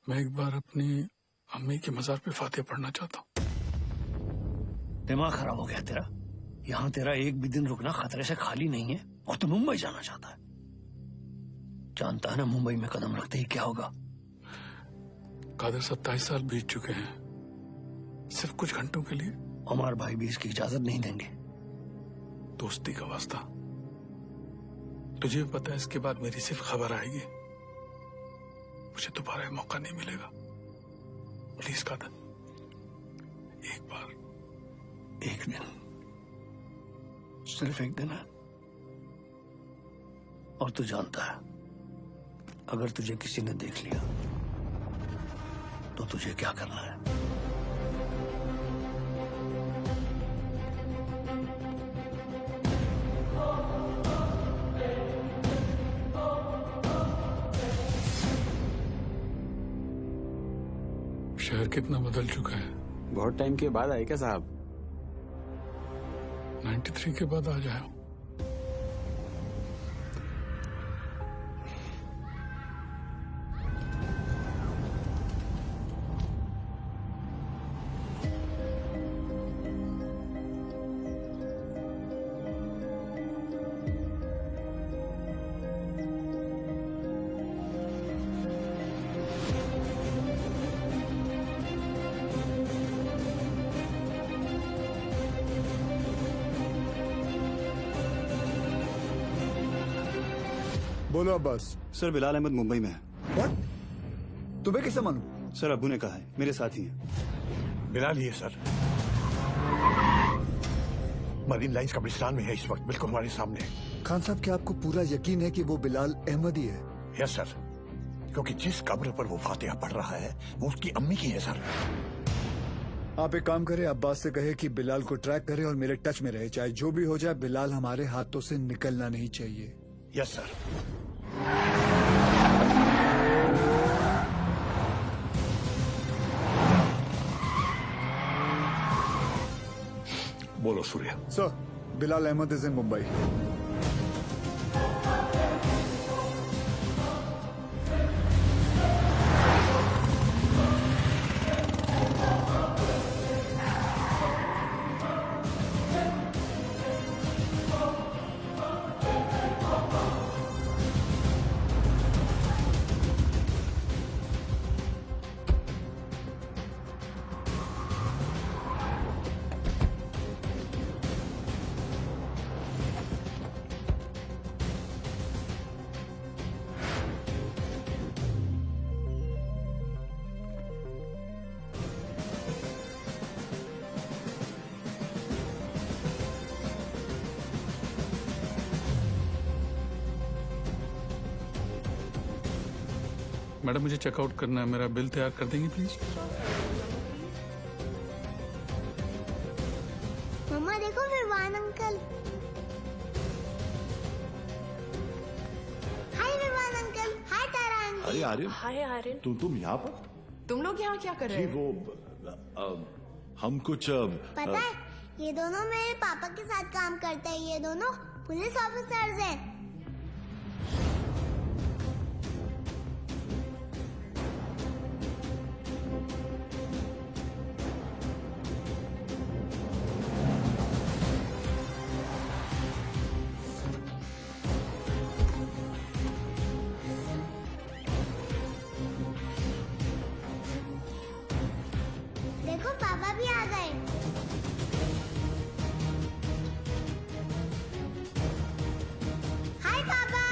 मैं एक बार अपनी अम्मी के मजार पे फातिहा पढ़ना चाहता हूँ। दिमाग खराब हो गया तेरा? यहाँ तेरा एक भी दिन रुकना खतरे से खाली नहीं है और तू मुंबई जाना चाहता है। जानता है ना मुंबई में कदम रखते ही क्या होगा? कादर, 27 साल बीत चुके हैं, सिर्फ कुछ घंटों के लिए। उमर भाई भी इसकी इजाजत नहीं देंगे। दोस्ती का वास्ता, तुझे भी पता है इसके बाद मेरी सिर्फ खबर आएगी, मुझे दोबारा मौका नहीं मिलेगा। प्लीज कादर, एक बार। एक दिन, सिर्फ एक दिन है। और तू जानता है, अगर तुझे किसी ने देख लिया तो तुझे क्या करना है? शहर कितना बदल चुका है। बहुत टाइम के बाद आए क्या साहब? 93 के बाद आ जाओ। बोलो अब्बास। सर, बिलाल अहमद मुंबई में है। What? तुम्हें कैसे मालूम? सर, अब्बू ने कहा है, मेरे साथ ही हैं। बिलाल ही है सर, मरीन लाइंस कब्रिस्तान में है इस वक्त, बिल्कुल हमारे सामने। खान साहब, क्या आपको पूरा यकीन है कि वो बिलाल अहमद ही है? यस सर, क्योंकि जिस कब्र पर वो फातिहा पढ़ रहा है वो उसकी अम्मी की है सर। आप एक काम करें, अब्बास से कहे कि बिलाल को ट्रैक करे और मेरे टच में रहे। चाहे जो भी हो जाए, बिलाल हमारे हाथों से निकलना नहीं चाहिए। Yes sir. बोलो Surya. Sir, Bilal Ahmed is in Mumbai. Madam, मुझे चेकआउट करना है, मेरा बिल तैयार कर देंगे प्लीज? मम्मा देखो, विवान अंकल। हाय विवान अंकल। हाय तारा आंटी। अरे आर्यन, हाय आर्यन। तुम यहाँ पर? तुम लोग यहाँ क्या कर रहे जी हो? वो हम कुछ पता है, ये दोनों मेरे पापा के साथ काम करते हैं। ये दोनों पुलिस ऑफिसर्स हैं। देखो, पापा भी आ गए। हाय पापा।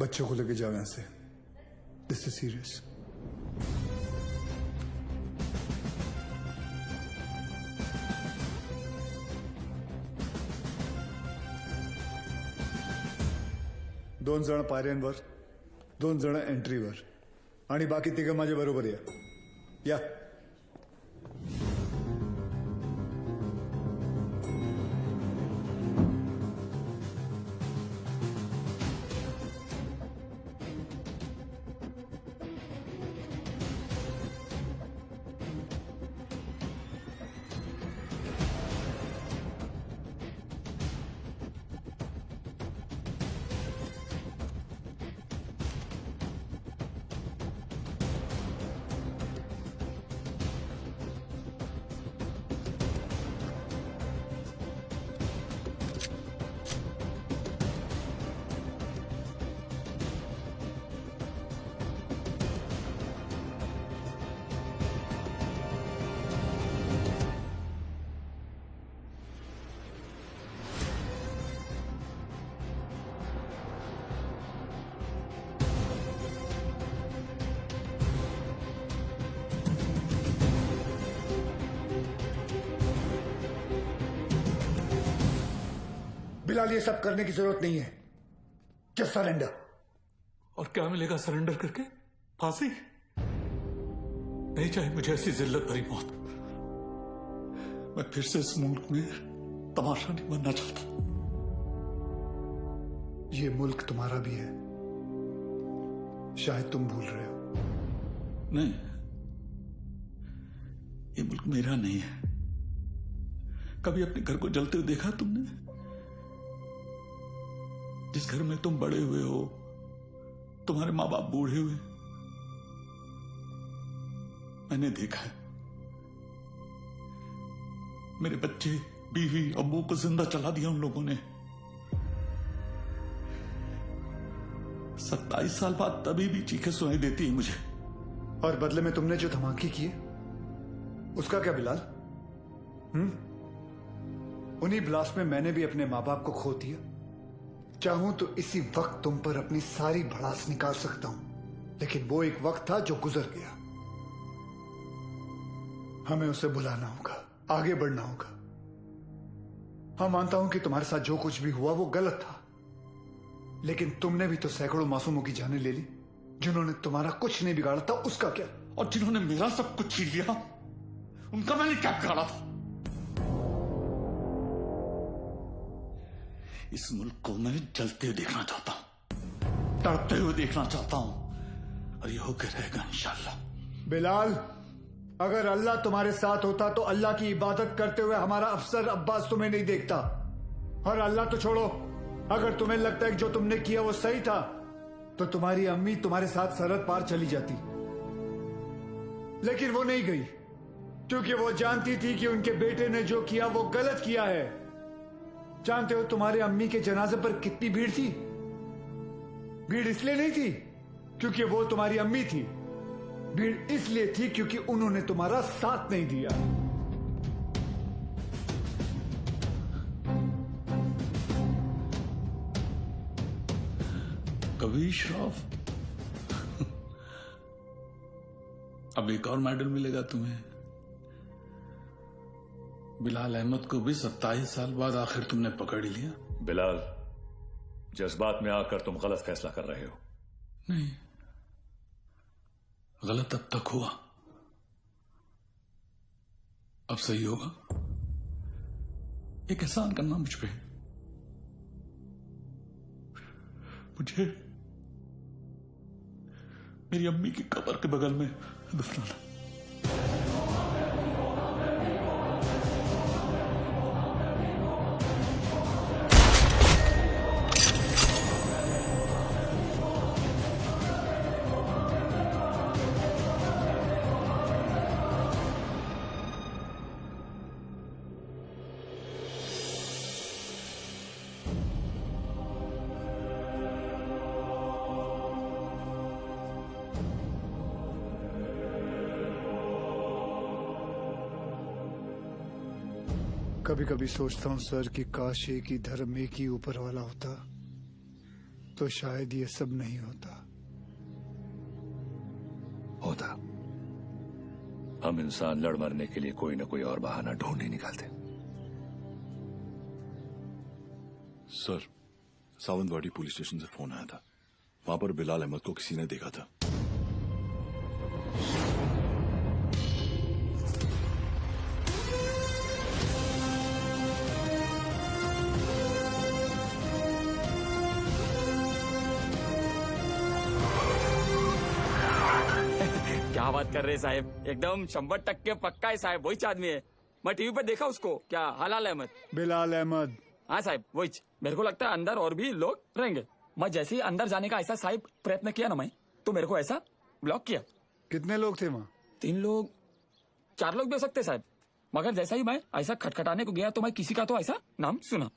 बच्चों को लेके जाओ यहाँ से। This is serious. 2 जण पायऱ्यांवर, 2 जण एंट्रीवर आणि बाकी 3 माझ्या बरोबर या. बिलाल, ये सब करने की जरूरत नहीं है. Just surrender. और क्या मिलेगा सरेंडर करके? फांसी? नहीं चाहिए मुझे ऐसी जिल्लत भरी मौत. मैं फिर से इस मुल्क में तमाशा नहीं बनना चाहता. ये मुल्क तुम्हारा भी है, शायद तुम भूल रहे हो. नहीं, ये मुल्क मेरा नहीं है. कभी अपने घर को जलते हुए देखा तुमने? जिस घर में तुम बड़े हुए हो, तुम्हारे माँ बाप बूढ़े हुए, मैंने देखा है. मेरे बच्चे, बीवी, अब्बू को जिंदा चला दिया उन लोगों ने. 27 साल बाद तभी भी चीखें सुनाई देती है मुझे. और बदले में तुमने जो धमाके किए, उसका क्या बिलाल? उन्हीं ब्लास्ट में मैंने भी अपने माँ बाप को खो दिया. चाहूं तो इसी वक्त तुम पर अपनी सारी भड़ास निकाल सकता हूं, लेकिन वो एक वक्त था जो गुजर गया. हमें उसे बुलाना होगा, आगे बढ़ना होगा. हाँ, मानता हूं कि तुम्हारे साथ जो कुछ भी हुआ वो गलत था, लेकिन तुमने भी तो सैकड़ों मासूमों की जानें ले ली. जिन्होंने तुम्हारा कुछ नहीं बिगाड़ा था, उसका क्या? और जिन्होंने मेरा सब कुछ छीन लिया, उनका मैंने क्या बिगाड़ा था? इस मुल्क को मैं जलते हुए देखना चाहता हूं, तड़पते हुए देखना चाहता हूं, और ये होकर रहेगा इंशाल्लाह. बिलाल, अगर अल्लाह तुम्हारे साथ होता तो अल्लाह की इबादत करते हुए हमारा अफसर अब्बास तुम्हें नहीं देखता. और अल्लाह तो छोड़ो, अगर तुम्हें लगता है कि जो तुमने किया वो सही था, तो तुम्हारी अम्मी तुम्हारे साथ सरहद पार चली जाती. लेकिन वो नहीं गई, क्योंकि वो जानती थी कि उनके बेटे ने जो किया वो गलत किया है. जानते हो तुम्हारे अम्मी के जनाजे पर कितनी भीड़ थी? भीड़ इसलिए नहीं थी क्योंकि वो तुम्हारी अम्मी थी, भीड़ इसलिए थी क्योंकि उन्होंने तुम्हारा साथ नहीं दिया. कभी श्रॉफ, अब एक और मेडल मिलेगा तुम्हें. बिलाल अहमद को भी 27 साल बाद आखिर तुमने पकड़ ही लिया. बिलाल, जज्बात में आकर तुम गलत फैसला कर रहे हो. नहीं, गलत अब तक हुआ, अब सही होगा. एक एहसान करना मुझ पे, मुझे मेरी अम्मी की कब्र के बगल में दफनाना. कभी कभी सोचता हूं सर कि काश एक ही धर्म, एक ही ऊपर वाला होता तो शायद ये सब नहीं होता. हम इंसान लड़ मरने के लिए कोई ना कोई और बहाना ढूंढ ही निकालते. सर, सावंतवाड़ी पुलिस स्टेशन से फोन आया था। वहां पर बिलाल अहमद को किसी ने देखा था। क्या बात कर रहे हैं साहब, एकदम 100% पक्का है साहब, वही आदमी है। मैं टीवी पर देखा उसको। क्या हलाल अहमद? बिलाल अहमद। हाँ साहब वही। मेरे को लगता है अंदर और भी लोग रहेंगे। मैं जैसे ही अंदर जाने का ऐसा साहब प्रयत्न किया ना मैं, तो मेरे को ऐसा ब्लॉक किया। कितने लोग थे वहाँ? 3 लोग 4 लोग भी हो सकते साहब, मगर जैसा ही मैं ऐसा खटखटाने को गया तो मैं किसी का तो ऐसा नाम सुना।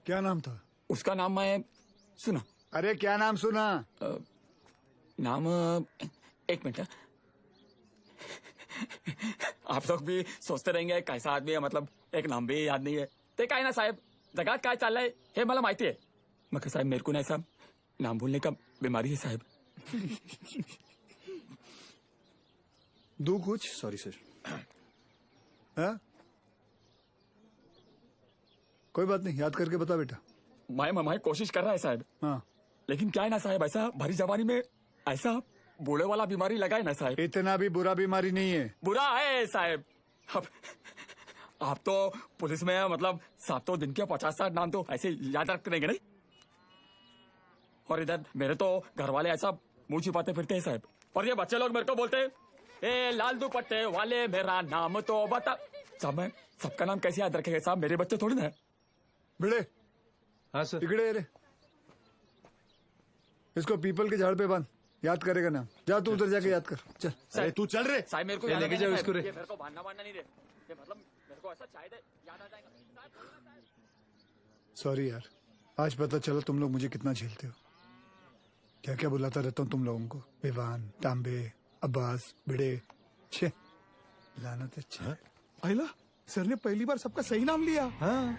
क्या नाम था उसका? नाम मैं सुना। अरे क्या नाम सुना? नाम एक मिनट। आप लोग भी सोचते रहेंगे कैसा आदमी है, मतलब एक नाम भी याद नहीं है। ते काय ना साहेब, जगात काय चाललंय हे मला माहिती आहे, मग साहेब मेरे को ना ऐसा नाम भूलने का बीमारी है साहेब। दो कुछ। Sorry sir. हाँ? कोई बात नहीं, याद करके बता बेटा। मैं कोशिश कर रहा है साहब। हाँ। लेकिन क्या है ना साहब, ऐसा भरी जवानी में ऐसा बूढ़े वाला बीमारी लगा है ना साहब। इतना भी बुरा बीमारी नहीं है। बुरा है साहब। अब आप तो पुलिस में है, मतलब 7 दिन के 50-60 नाम तो ऐसे याद रख रहेंगे नहीं। और इधर मेरे तो घर वाले ऐसा मुंह छिपाते फिरते हैं साहब। और ये बच्चे लोग मेरे को बोलते हैं, ए लाल दुपट्टे वाले मेरा नाम तो बता। साहब मैं सबका नाम कैसे याद रखेगा साहब, मेरे बच्चे थोड़ी ना है। भिड़े। हाँ सर। इकड़े रे, इसको पीपल के झाड़ पे बांध, याद करेगा नाम। जा तू उधर जाके याद कर, चल। अरे तू चल रे साहब मेरे को लेके जाओ इसको रे। मेरे को बांधना नहीं रे, ये मतलब मेरे को ऐसा शायद याद आ जाएगा। सॉरी यार, आज पता चला तुम लोग मुझे कितना झेलते हो। क्या क्या बुलाता रहता हूँ तुम लोगों को, विवान, तांबे, अब्बास, भिड़े। छे लानत है। आइला सर ने पहली बार सबका सही नाम लिया। हाँ।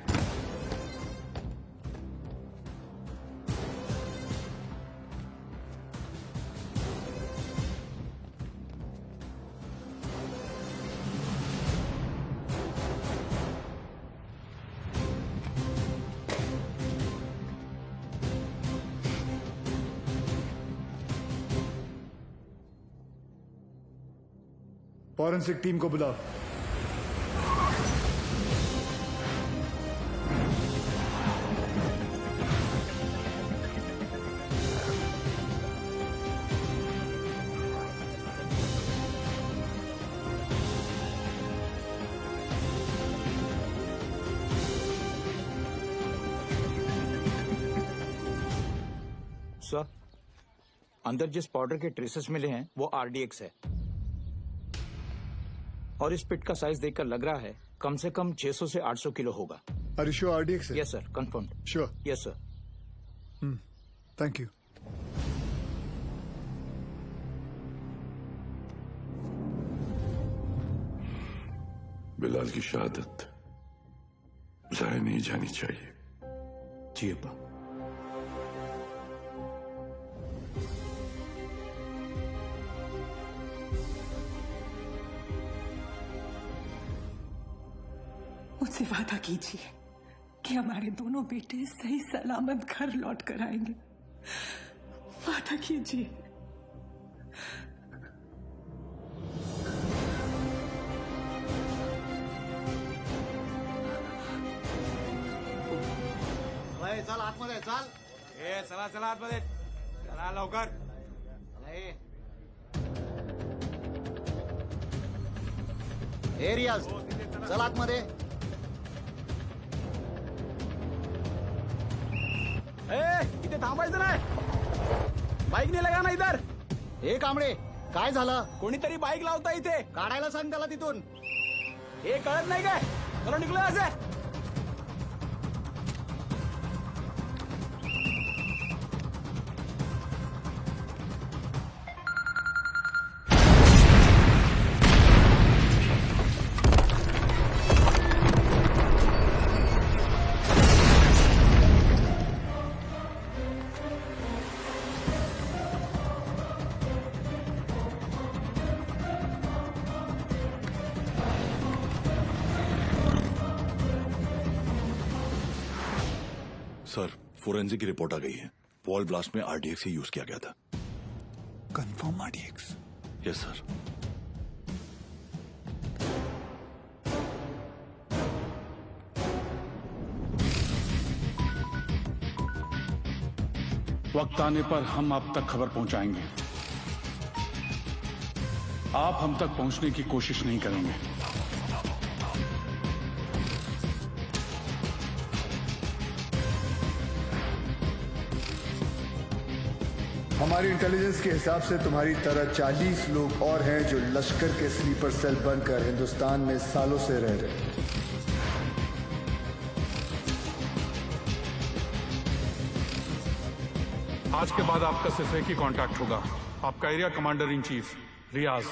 फॉरेंसिक टीम को बुलाओ। सर, अंदर जिस पाउडर के ट्रेसेस मिले हैं वो आरडीएक्स है, और इस पिट का साइज देखकर लग रहा है कम से कम 600 से 800 किलो होगा। Are you sure RDX है? Yes sir, confirm. Sure? Yes sir. Thank you. Bilal की शहादत जाया नहीं जानी चाहिए। जी अब्बा। मुझसे वादा कीजिए कि हमारे दोनों बेटे सही सलामत घर लौट कर आएंगे। वादा कीजिए। चल आतमध्ये चल। चला चला आतमध्ये, चला लवकर। रियाज चल आतमध्ये। इथे थांबायचं नाही, बाईक नाही लगा ना इधर। हे कांबळे काय झालं? कोणीतरी बाईक लावता इथे, काढायला सांग त्याला तिथून। हे कळत नाही काय? चलो निघलो असे। सर फोरेंसिक की रिपोर्ट आ गई है। वॉल ब्लास्ट में आरडीएक्स ही यूज किया गया था। Confirm RDX? Yes sir. वक्त आने पर हम आप तक खबर पहुंचाएंगे। आप हम तक पहुंचने की कोशिश नहीं करेंगे। हमारी इंटेलिजेंस के हिसाब से तुम्हारी तरह 40 लोग और हैं जो लश्कर के स्लीपर सेल बनकर हिंदुस्तान में सालों से रह रहे हैं। आज के बाद आपका सिर्फ एक ही कांटेक्ट होगा, आपका एरिया कमांडर इन चीफ रियाज।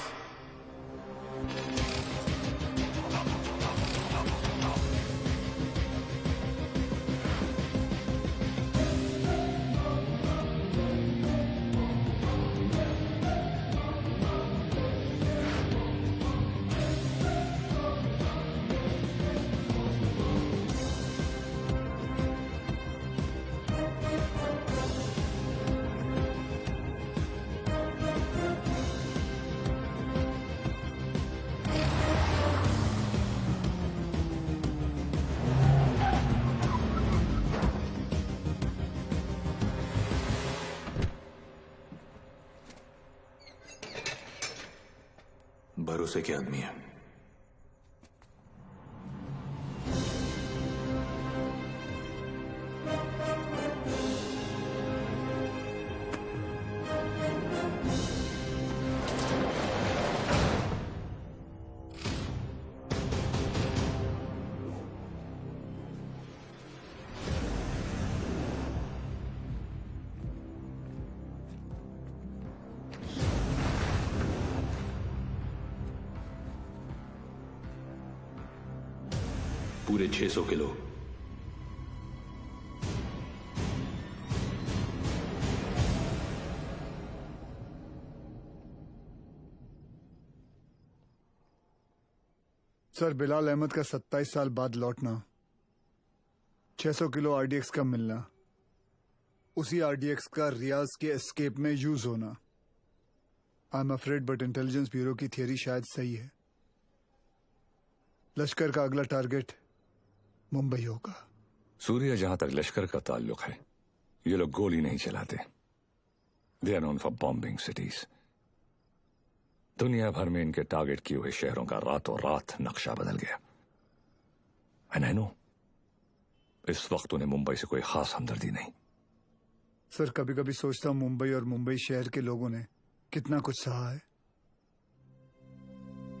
भरोसे के आदमी है। पूरे 600 किलो। सर, बिलाल अहमद का 27 साल बाद लौटना, 600 किलो आरडीएक्स का मिलना, उसी आरडीएक्स का रियाज के एस्केप में यूज होना। I am afraid but intelligence bureau की थियरी शायद सही है। लश्कर का अगला टारगेट मुंबई होगा। सूर्य, जहां तक लश्कर का ताल्लुक है, ये लोग गोली नहीं चलाते। They are known for bombing cities. दुनिया भर में इनके टारगेट किए हुए शहरों का रातों रात नक्शा बदल गया। एंड आई नो, इस वक्त उन्हें मुंबई से कोई खास हमदर्दी नहीं। सर, कभी कभी सोचता हूं मुंबई और मुंबई शहर के लोगों ने कितना कुछ सहा है।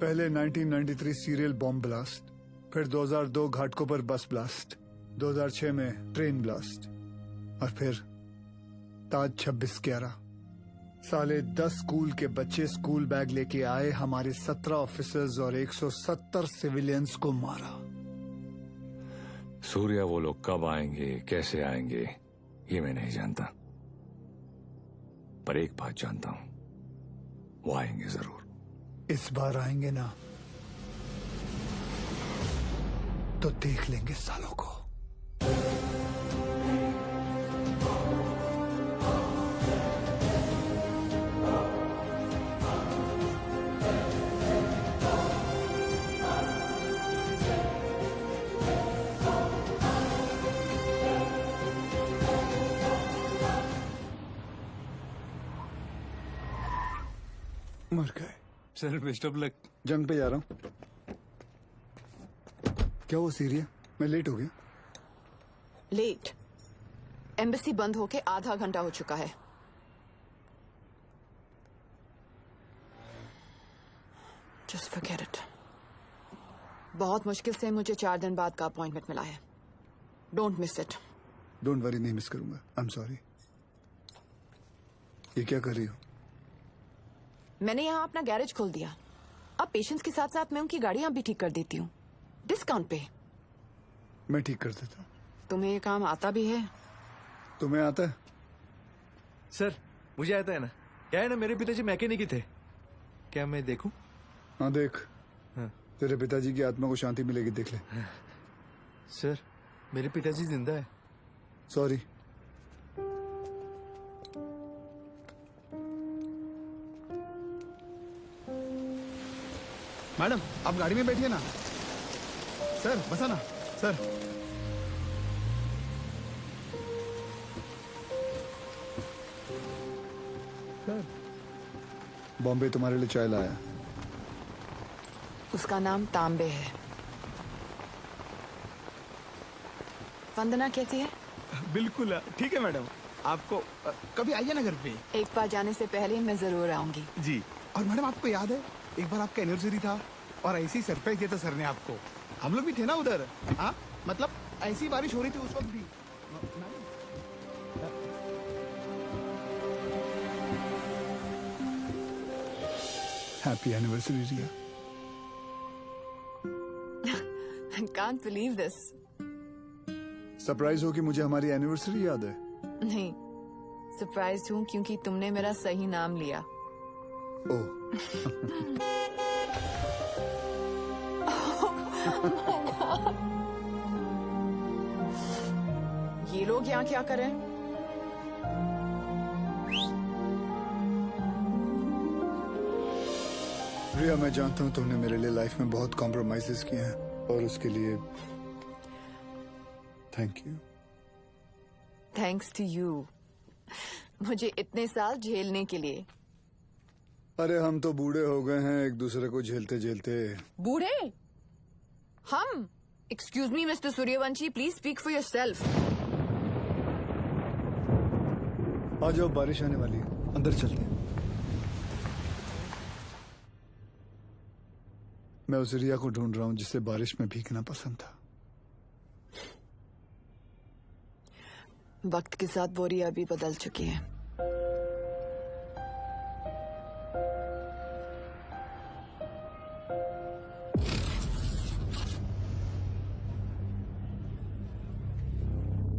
पहले 1993 सीरियल बॉम्ब ब्लास्ट, फिर 2002 घाटकोपर बस ब्लास्ट, 2006 में ट्रेन ब्लास्ट, और फिर ताज 26/11। साले 10 स्कूल के बच्चे स्कूल बैग लेके आए, हमारे 17 ऑफिसर्स और 170 सिविलियंस को मारा। सूर्या, वो लोग कब आएंगे, कैसे आएंगे, ये मैं नहीं जानता, पर एक बात जानता हूं, वो आएंगे जरूर। इस बार आएंगे ना तो देख लेंगे सालों को। मर गए। Sir, best of luck. जंग पे जा रहा हूं। क्या वो सीरिया? मैं लेट हो गया। लेट? एम्बेसी बंद होके आधा घंटा हो चुका है। Just forget it. बहुत मुश्किल से मुझे 4 दिन बाद का अपॉइंटमेंट मिला है। Don't miss it. Don't worry, नहीं मिस करूंगा। आई एम सॉरी। ये क्या कर रही हो? मैंने यहाँ अपना गैरेज खोल दिया। अब पेशेंट्स के साथ साथ मैं उनकी गाड़ियां भी ठीक कर देती हूँ, डिस्काउंट पे। मैं ठीक कर देता हूँ। तुम्हें ये काम आता भी है? तुम्हें आता है? सर, मुझे आता है ना। क्या है ना, मेरे पिताजी मैकेनिक ही थे। क्या मैं देखूं? हाँ देख। हाँ। तेरे पिताजी की आत्मा को शांति मिलेगी, देख ले। सर, मेरे पिताजी जिंदा है। सॉरी, मैडम आप गाड़ी में बैठिए ना। सर बसा ना सर। सर बॉम्बे तुम्हारे लिए चाय लाया। उसका नाम तांबे है। वंदना कैसी है? बिल्कुल ठीक है मैडम। आपको कभी आइए ना घर पे। एक बार जाने से पहले मैं जरूर आऊंगी। जी। और मैडम आपको याद है एक बार आपका एनिवर्सरी था और ऐसी सरप्राइज दिया था सर ने आपको। हम लोग भी थे ना उधर। हाँ मतलब ऐसी बारिश हो रही थी उस वक्त भी। Happy anniversary Riya. I can't believe this. Surprise हो कि मुझे हमारी एनिवर्सरी याद है। नहीं, सरप्राइज हूँ क्योंकि तुमने मेरा सही नाम लिया। ओह। ये लोग यहाँ क्या करें? रिया मैं जानता हूँ तुमने मेरे लिए लाइफ में बहुत कॉम्प्रोमाइजेस किए हैं और उसके लिए thank you. Thanks to you, मुझे इतने साल झेलने के लिए। अरे हम तो बूढ़े हो गए हैं एक दूसरे को झेलते झेलते। बूढ़े? हम? Excuse me mister Suryavanshi, please speak for yourself. आ जाओ बारिश आने वाली है, अंदर चलते हैं। मैं उस रिया को ढूंढ रहा हूँ जिसे बारिश में भीगना पसंद था। वक्त के साथ वो रिया भी बदल चुकी है।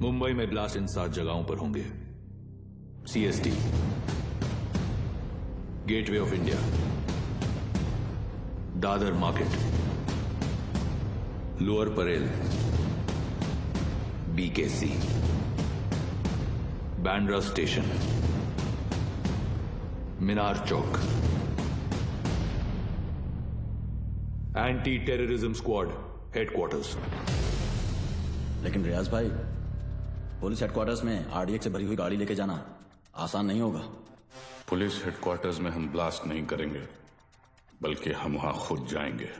मुंबई में ब्लास्ट इन 7 जगहों पर होंगे। CST, gateway of India, Dadar market, lower Parel, BKC, Bandra station, Minar Chowk. Anti terrorism squad headquarters. लेकिन रियाज भाई, पुलिस हेडक्वार्टर्स में RDX से भरी हुई गाड़ी लेके जाना आसान नहीं होगा। पुलिस हेडक्वार्टर्स में हम ब्लास्ट नहीं करेंगे, बल्कि हम वहां खुद जाएंगे।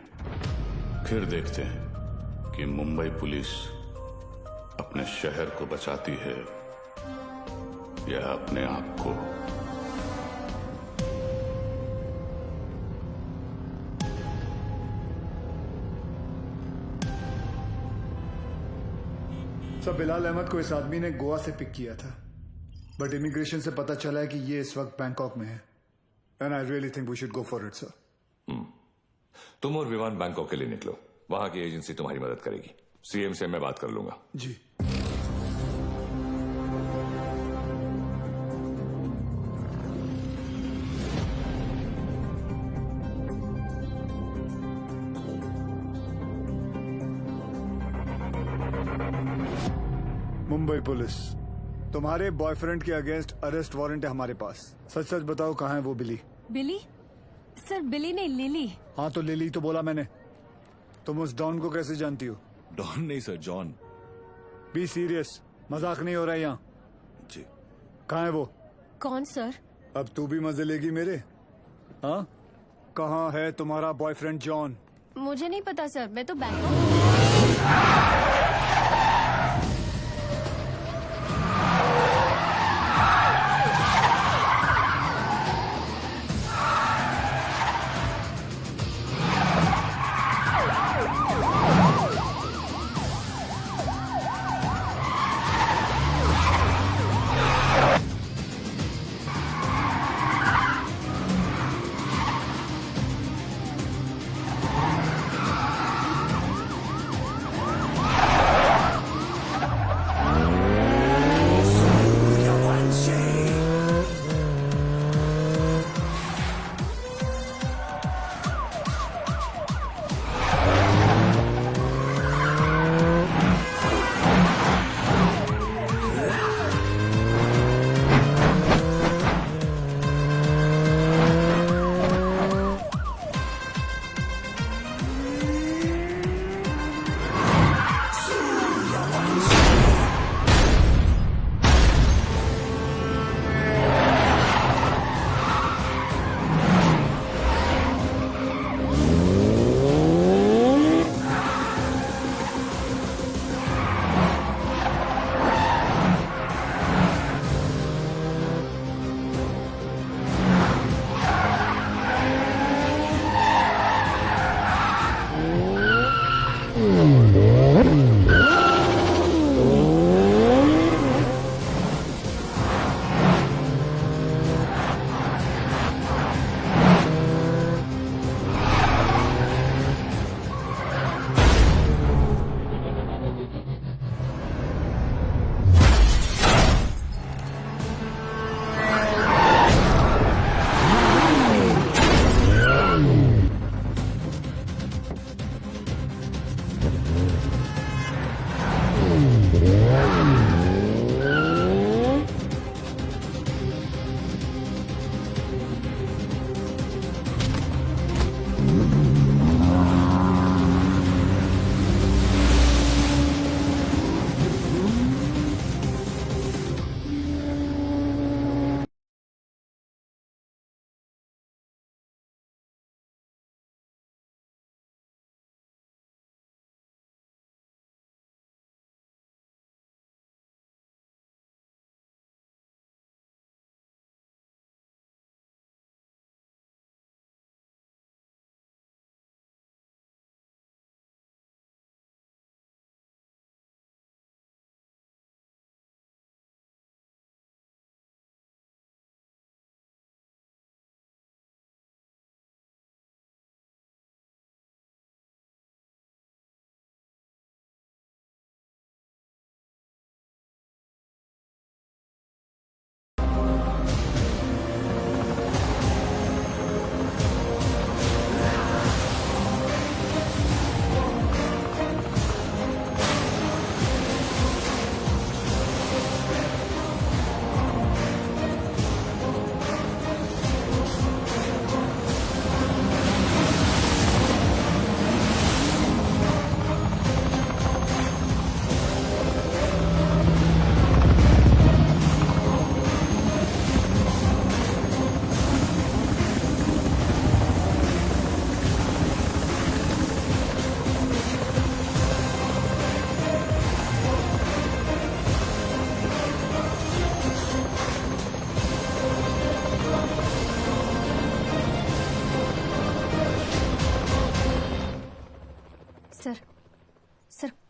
फिर देखते हैं कि मुंबई पुलिस अपने शहर को बचाती है या अपने आप को। सब बिलाल अहमद को इस आदमी ने गोवा से पिक किया था, बट इमिग्रेशन से पता चला है कि ये इस वक्त बैंकॉक में है। And I really think we should go for it sir. तुम और विवान बैंकॉक के लिए निकलो, वहां की एजेंसी तुम्हारी मदद करेगी। CM से मैं बात कर लूंगा। जी। मुंबई पुलिस, तुम्हारे बॉयफ्रेंड के अगेंस्ट अरेस्ट वारंट है हमारे पास। सच सच बताओ कहाँ है वो बिली? बिली? सर बिली नहीं, लिली। हाँ तो लिली तो बोला मैंने। तुम उस डॉन को कैसे जानती हो? डॉन नहीं सर, जॉन। बी सीरियस, मजाक नहीं हो रहा है यहाँ। जी। कहाँ है वो? कौन सर? अब तू भी मजे लेगी मेरे? हाँ, कहाँ है तुम्हारा बॉयफ्रेंड जॉन? मुझे नहीं पता सर, मैं तो बैंकॉक।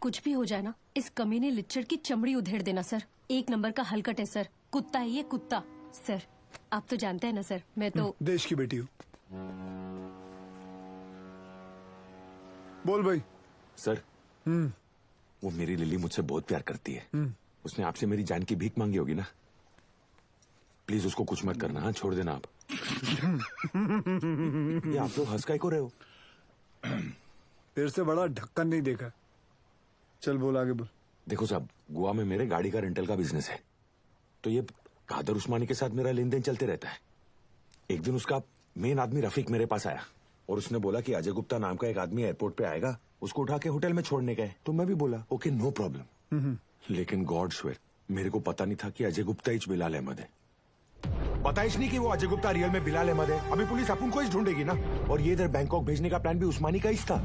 कुछ भी हो जाए ना, इस कमीने लिच्चड़ की चमड़ी उधेड़ देना सर। 1 नंबर का हलकट है सर, कुत्ता है ये कुत्ता। सर आप तो जानते हैं ना सर, मैं तो देश की बेटी हूँ। बोल भाई। सर वो मेरी लिली मुझसे बहुत प्यार करती है। उसने आपसे मेरी जान की भीख मांगी होगी ना। प्लीज उसको कुछ मत करना। हाँ, छोड़ देना आप। ये आप लोग हंस काहे को रहे हो? तेरे से बड़ा ढक्कन नहीं देखा। चल बोल, आगे बोल। देखो साहब, गोवा में मेरे गाड़ी का रेंटल का बिजनेस है, तो ये कादर उस्मानी के साथ मेरा लेन देन चलते रहता है। एक दिन उसका मेन आदमी रफीक मेरे पास आया और उसने बोला कि अजय गुप्ता नाम का एक आदमी एयरपोर्ट पे आएगा, उसको उठा के होटल में छोड़ने गए। तो मैं भी बोला ओके नो प्रॉब्लम। लेकिन गॉड श्वेर, मेरे को पता नहीं था कि अजय गुप्ता ही बिलाल अहमद है। पता ही नहीं कि वो अजय गुप्ता रियल में बिलाल अहमद है। अभी पुलिस अपन को ही ढूंढेगी ना। और ये इधर बैंकॉक भेजने का प्लान भी उस्मानी का ही था।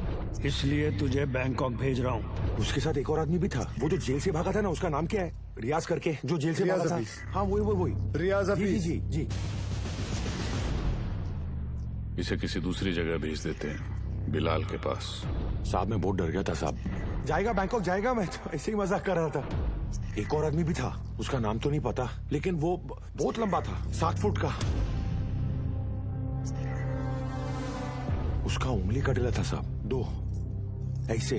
इसलिए तुझे बैंकॉक भेज रहा हूँ। उसके साथ एक और आदमी भी था, वो जो जेल से भागा था ना, उसका नाम क्या है? रियाज करके, जो जेल से भागा था। हाँ वही रियाज हफीज। जी जी। इसे किसी दूसरी जगह भेज देते हैं, बिलाल के पास। साहब मैं बहुत डर गया था साहब। जाएगा बैंकॉक जाएगा, मैं तो ऐसे ही मजाक कर रहा था। एक और आदमी भी था, उसका नाम तो नहीं पता, लेकिन वो बहुत लंबा था, 7 फुट का। उसका उंगली कट गया था साहब, 2 ऐसे।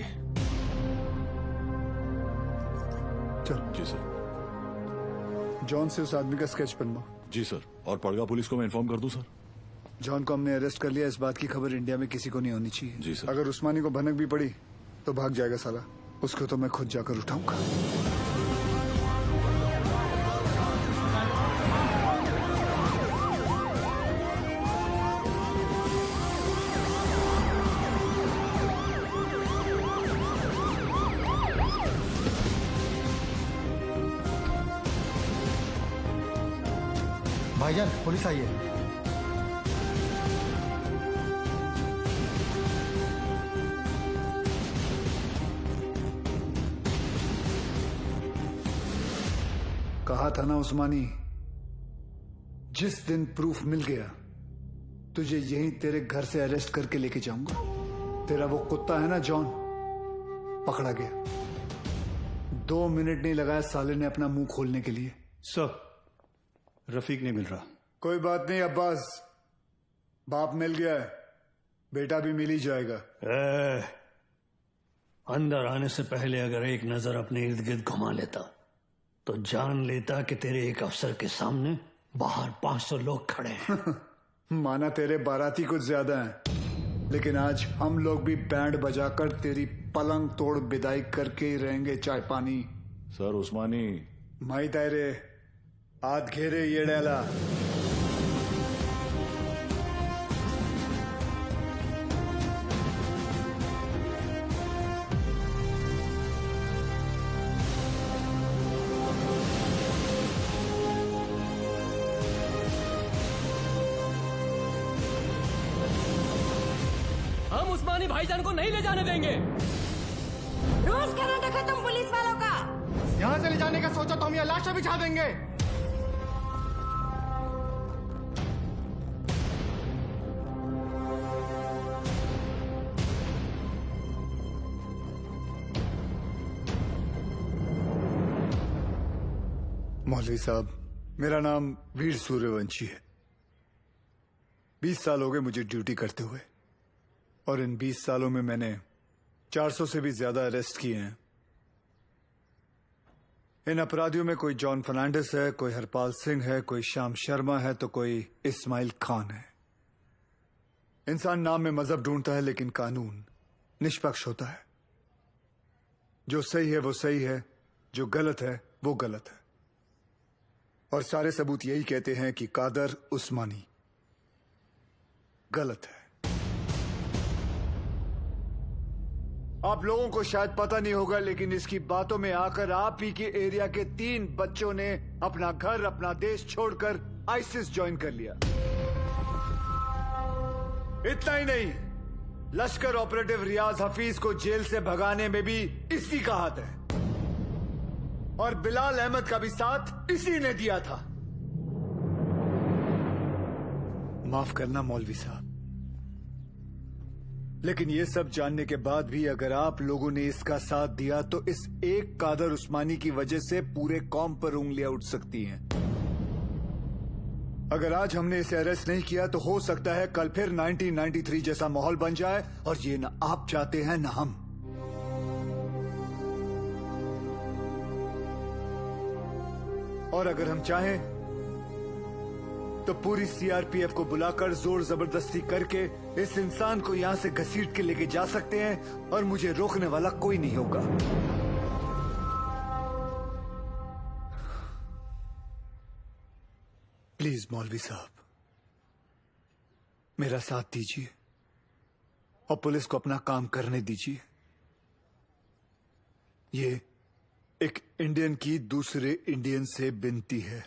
चल जी सर। जॉन से उस आदमी का स्केच बनवा। जी सर। और पड़गा पुलिस को मैं इन्फॉर्म कर दूं सर? जॉन को हमने अरेस्ट कर लिया। इस बात की खबर इंडिया में किसी को नहीं होनी चाहिए। जी सर। अगर उस्मानी को भनक भी पड़ी तो भाग जाएगा साला। उसको तो मैं खुद जाकर उठाऊंगा। भाईजान पुलिस आई है। कहा था ना उस्मानी, जिस दिन प्रूफ मिल गया तुझे यहीं तेरे घर से अरेस्ट करके लेके जाऊंगा। तेरा वो कुत्ता है ना जॉन, पकड़ा गया। 2 मिनट नहीं लगाया साले ने अपना मुंह खोलने के लिए। सर रफीक नहीं मिल रहा। कोई बात नहीं अब्बास, बाप मिल गया है, बेटा भी मिल ही जाएगा। अंदर आने से पहले अगर एक नजर अपने इर्द गिर्द घुमा लेता तो जान लेता कि तेरे एक अफसर के सामने बाहर 500 लोग खड़े हैं। माना तेरे बाराती कुछ ज्यादा हैं, लेकिन आज हम लोग भी बैंड बजाकर तेरी पलंग तोड़ विदाई करके ही रहेंगे। चाय पानी सर उस्मानी माई तायरे हाथ घेरे ये डाला। हम उस्मानी भाईजान को नहीं ले जाने देंगे। रोज करा देखा तुम पुलिस वालों का। यहाँ से ले जाने का सोचा तो हम यहाँ लाशें बिछा देंगे। मौलवी साहब, मेरा नाम वीर सूर्यवंशी है। 20 साल हो गए मुझे ड्यूटी करते हुए, और इन 20 सालों में मैंने 400 से भी ज्यादा अरेस्ट किए हैं। इन अपराधियों में कोई जॉन फर्नांडिस है, कोई हरपाल सिंह है, कोई श्याम शर्मा है, तो कोई इस्माइल खान है। इंसान नाम में मजहब ढूंढता है, लेकिन कानून निष्पक्ष होता है। जो सही है वो सही है, जो गलत है वो गलत है। और सारे सबूत यही कहते हैं कि कादर उस्मानी गलत है। आप लोगों को शायद पता नहीं होगा, लेकिन इसकी बातों में आकर आप ही के एरिया के 3 बच्चों ने अपना घर, अपना देश छोड़कर आईसिस ज्वाइन कर लिया। इतना ही नहीं, लश्कर ऑपरेटिव रियाज हफीज को जेल से भगाने में भी इसी का हाथ है, और बिलाल अहमद का भी साथ इसी ने दिया था। माफ करना मौलवी साहब, लेकिन ये सब जानने के बाद भी अगर आप लोगों ने इसका साथ दिया तो इस एक कादर उस्मानी की वजह से पूरे कौम पर उंगलियां उठ सकती हैं। अगर आज हमने इसे अरेस्ट नहीं किया तो हो सकता है कल फिर 1993 जैसा माहौल बन जाए, और ये ना आप चाहते हैं ना हम। और अगर हम चाहें तो पूरी सीआरपीएफ को बुलाकर जोर जबरदस्ती करके इस इंसान को यहां से घसीट के लेके जा सकते हैं, और मुझे रोकने वाला कोई नहीं होगा। प्लीज मौलवी साहब, मेरा साथ दीजिए और पुलिस को अपना काम करने दीजिए। ये एक इंडियन की दूसरे इंडियन से विनती है।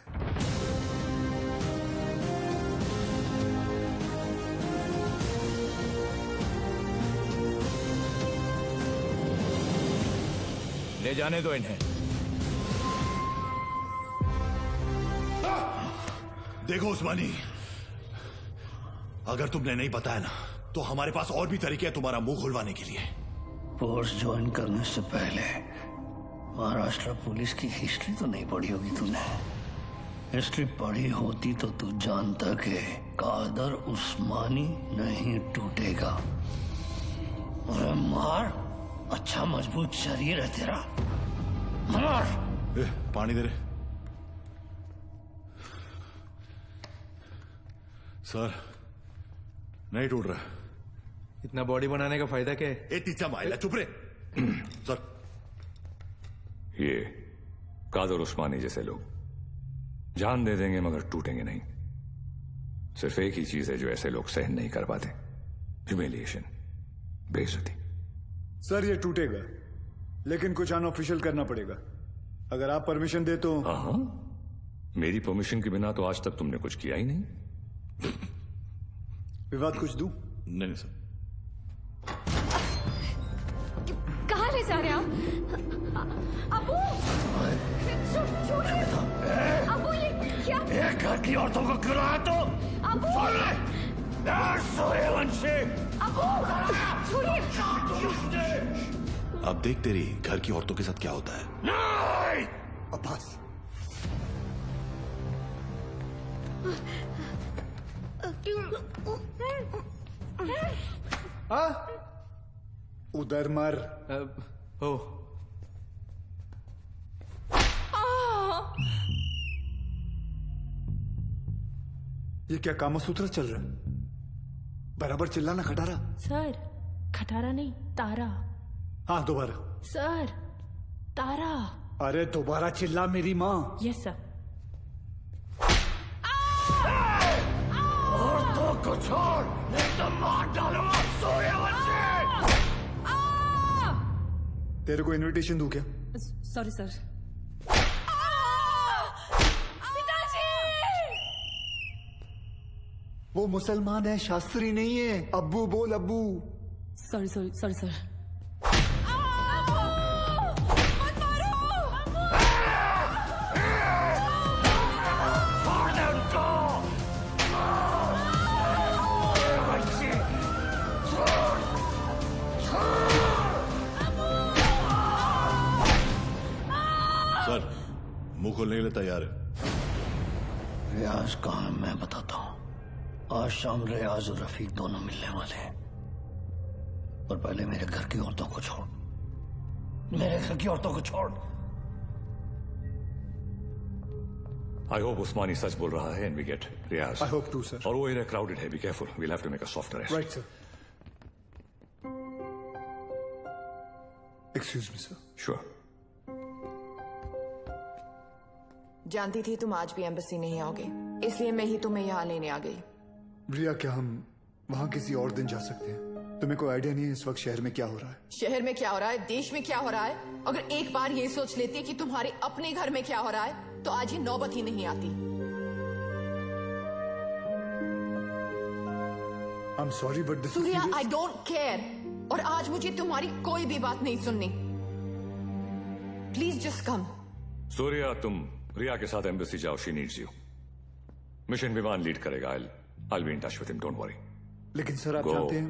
ले जाने दो इन्हें। देखो उस्मानी, अगर तुमने नहीं बताया ना तो हमारे पास और भी तरीके हैं तुम्हारा मुंह खुलवाने के लिए। फोर्स ज्वाइन करने से पहले महाराष्ट्र पुलिस की हिस्ट्री तो नहीं पढ़ी होगी तूने। हिस्ट्री पढ़ी होती तो तू जानता कि कादर उस्मानी नहीं टूटेगा। अरे मार, अच्छा मजबूत शरीर है तेरा, मार। पानी दे रहे सर, नहीं टूट रहा। इतना बॉडी बनाने का फायदा क्या है? ए तीचा माइला, चुप रे। सर, ये कादर उस्मानी जैसे लोग जान दे देंगे मगर टूटेंगे नहीं। सिर्फ एक ही चीज है जो ऐसे लोग सहन नहीं कर पाते, ह्यूमिलिएशन, बेइज्जती। सर ये टूटेगा, लेकिन कुछ अनऑफिशियल करना पड़ेगा। अगर आप परमिशन दे तो। हाँ, मेरी परमिशन के बिना तो आज तक तुमने कुछ किया ही नहीं। विवाद कुछ दूं? नहीं सर। कहाँ ले जा रहे आप? अबू, छोड़िए। अबू ये क्या? ये घर की औरतों को क्यों लाया तू? अबू, सूर्यवंशी। अबू, छोड़िए। अब देख तेरी घर की औरतों के साथ क्या होता है। नहीं। अब्बास, उधर मर। ओ ये क्या कामसूत्र चल रहा है? बराबर चिल्लाना खटारा। सर, खटारा नहीं, तारा। हाँ दोबारा। सर, तारा। अरे दोबारा चिल्ला मेरी माँ। Yes sir. औरतों को छोड़, नहीं तो मार डालूंगा सूर्यवंशी। तेरे को इनविटेशन दूं क्या? Sorry sir. वो मुसलमान है, शास्त्री नहीं है। अब्बू बोल, अब्बू। Sorry sorry sorry sir. Sir, मुंह खोलने के लिए तैयार है। रियाज कहाँ है मैं बताता हूँ। आज शाम रियाज और रफीक दोनों मिलने वाले हैं, और पहले मेरे घर की औरतों को छोड़, मेरे घर की औरतों को छोड़। आई होप उस्मानी सच बोल रहा है and we get Riyaz. I hope to sir. और वो एरिया क्राउडेड है, be careful, we'll have to make a soft arrest. Right sir. Excuse me sir. Sure. जानती थी तुम आज भी एम्बेसी नहीं आओगे, इसलिए मैं ही तुम्हें यहाँ लेने आ गई। रिया, क्या हम वहाँ किसी और दिन जा सकते हैं? तुम्हें कोई आइडिया नहीं है इस वक्त शहर में क्या हो रहा है? शहर में क्या हो रहा है, देश में क्या हो रहा है? अगर एक बार ये सोच लेती कि तुम्हारे अपने घर में क्या हो रहा है तो आज ये नौबत ही नहीं आती। I'm sorry, but this is Surya, serious. I don't care, और आज मुझे तुम्हारी कोई भी बात नहीं सुननी। Please just come. सूर्या, तुम रिया के साथ एम्बेसी जाओ, शी नीड्स यू। मिशन विमान लीड करेगा। I'll be in touch with him, don't worry. लेकिन सर आप Go. जानते हैं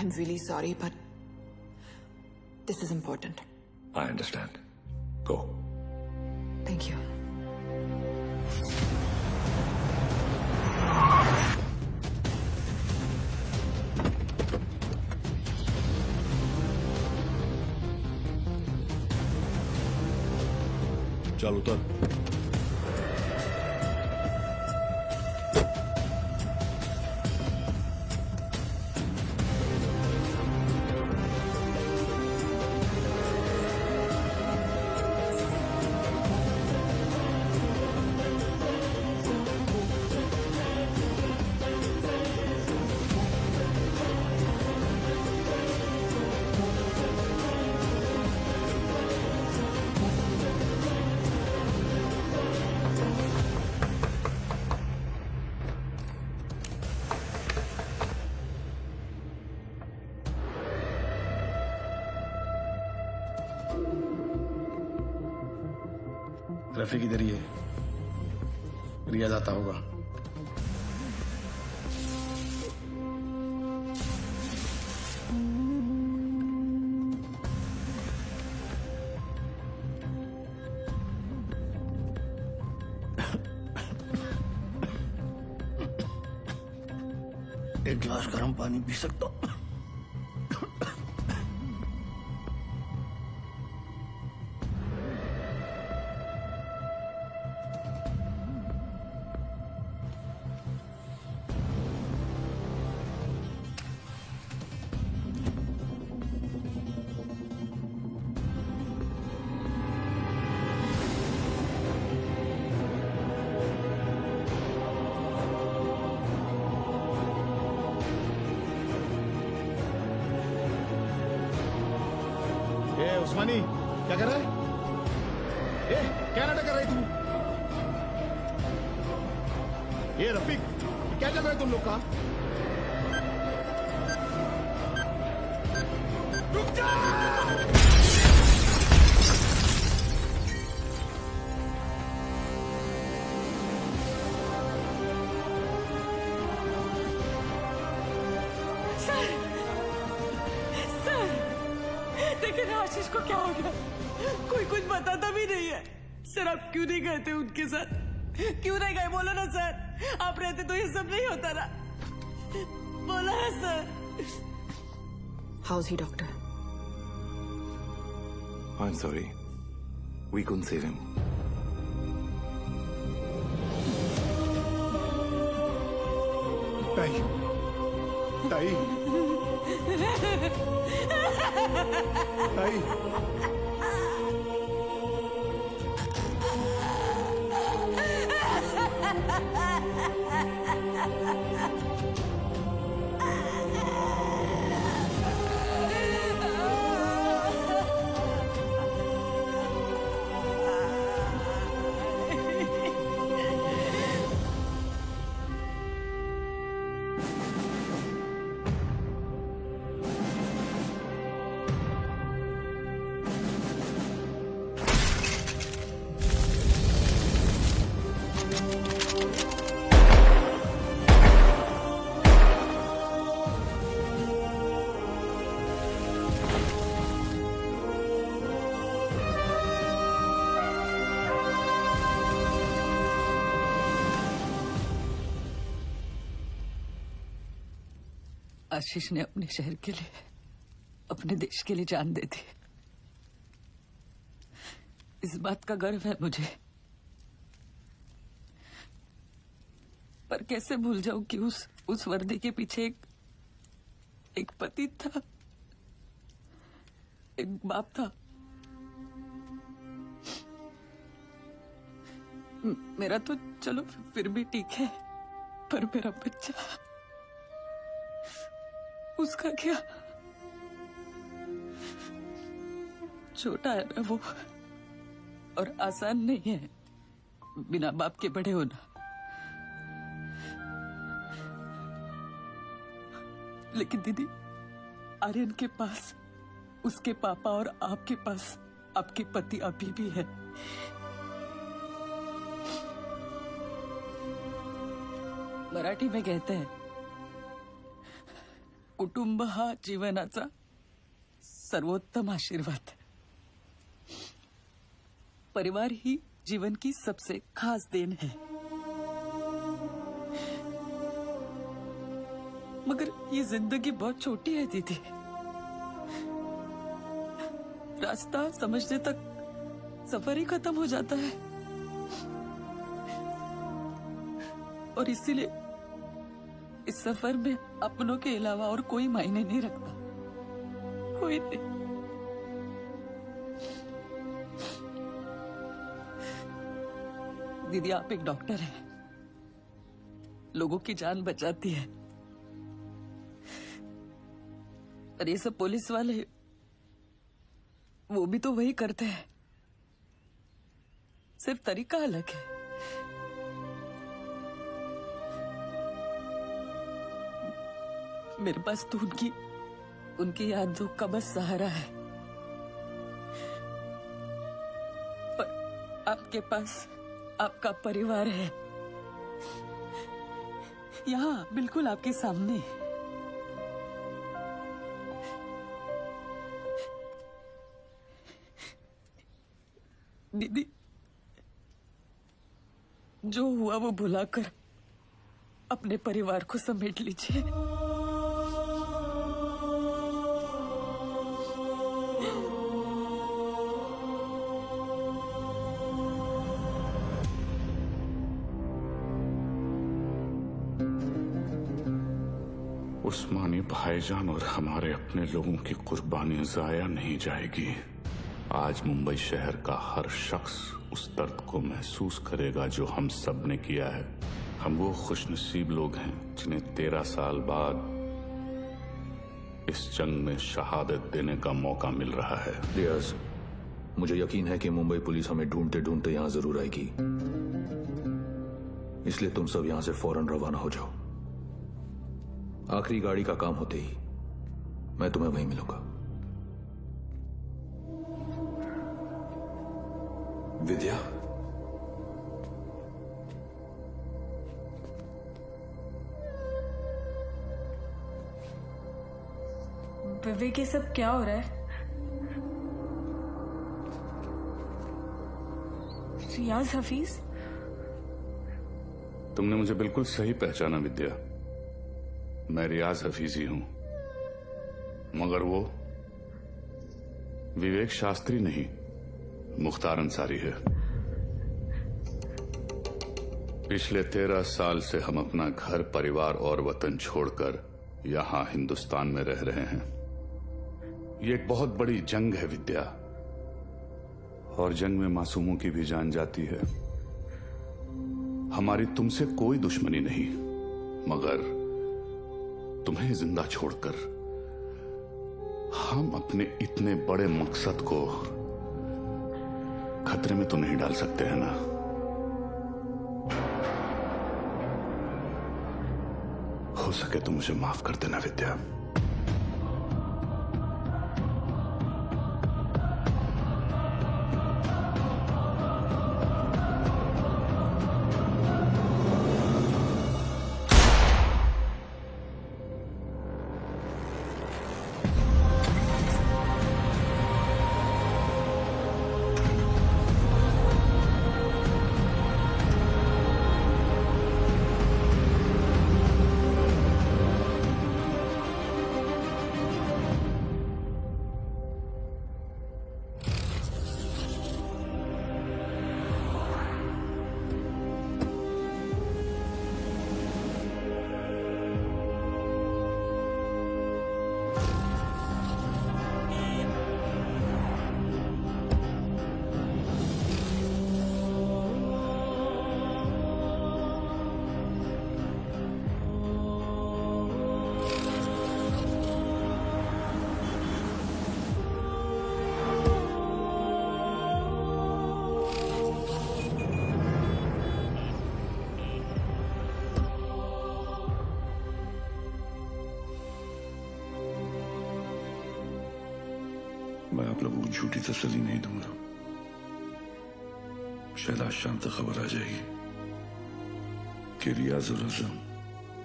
I'm really sorry, but this is important. I understand. Go. Thank you. चल उतर। रफीक इधर ही है, रियाज आता होगा। एक गिलास गर्म पानी पी सकता हूँ? उस्मानी क्या कर रहा है? क्या नाटक कर रहे तू? ये रफीक क्या चल रहा है तुम लोग का? रुक जा! लेकिन आशीष को क्या हो गया? कोई कुछ बताता भी नहीं है। सर आप क्यों नहीं गए थे उनके साथ? क्यों नहीं गए? बोलो ना सर, आप रहते तो ये सब नहीं होता ना। बोलो ना sir. How's he, doctor? I'm sorry. We couldn't save him. ताई, ताई, ताई, आशीष ने अपने शहर के लिए, अपने देश के लिए जान दे दी। इस बात का गर्व है मुझे। पर कैसे भूल जाऊं कि उस वर्दी के पीछे एक पति था, एक बाप था। मेरा तो चलो फिर भी ठीक है, पर मेरा बच्चा, उसका क्या? छोटा है ना वो, और आसान नहीं है बिना बाप के बड़े होना। लेकिन दीदी, आर्यन के पास उसके पापा और आपके पास आपके पति अभी भी है। मराठी में कहते हैं, कुटुंब हा जीवनाचा सर्वोत्तम आशीर्वाद। परिवार ही जीवन की सबसे खास देन है, मगर ये जिंदगी बहुत छोटी है दीदी। रास्ता समझने तक सफर ही खत्म हो जाता है, और इसीलिए इस सफर में अपनों के अलावा और कोई मायने नहीं रखता, कोई नहीं। दीदी आप एक डॉक्टर हैं, लोगों की जान बचाती है, और ये सब पुलिस वाले वो भी तो वही करते हैं, सिर्फ तरीका अलग है। मेरे पास तो उनकी यादों का बस सहारा है, पर आपके पास आपका परिवार है, यहाँ बिल्कुल आपके सामने। दीदी जो हुआ वो भुलाकर अपने परिवार को समेट लीजिए। उस्मानी भाईजान और हमारे अपने लोगों की कुर्बानी जाया नहीं जाएगी। आज मुंबई शहर का हर शख्स उस दर्द को महसूस करेगा जो हम सब ने किया है। हम वो खुशनसीब लोग हैं जिन्हें 13 साल बाद इस जंग में शहादत देने का मौका मिल रहा है। रियाज, मुझे यकीन है कि मुंबई पुलिस हमें ढूंढते ढूंढते यहाँ जरूर आएगी, इसलिए तुम सब यहाँ से फौरन रवाना हो जाओ। आखिरी गाड़ी का काम होते ही मैं तुम्हें वहीं मिलूंगा। विद्या, विवेक ये सब क्या हो रहा है? रियाज हफीज, तुमने मुझे बिल्कुल सही पहचाना विद्या। मैं रियाज हफीज ही हूं, मगर वो विवेक शास्त्री नहीं, मुख्तार अंसारी है। पिछले 13 साल से हम अपना घर, परिवार और वतन छोड़कर यहां हिंदुस्तान में रह रहे हैं। ये एक बहुत बड़ी जंग है विद्या, और जंग में मासूमों की भी जान जाती है। हमारी तुमसे कोई दुश्मनी नहीं, मगर तुम्हें जिंदा छोड़कर हम अपने इतने बड़े मकसद को खतरे में तो नहीं डाल सकते हैं ना। हो सके तो मुझे माफ कर देना विद्या। मैं आप लोगों को झूठी तसल्ली नहीं दूंगा। शायद आज शाम तक खबर आ जाएगी कि रियाज और आजम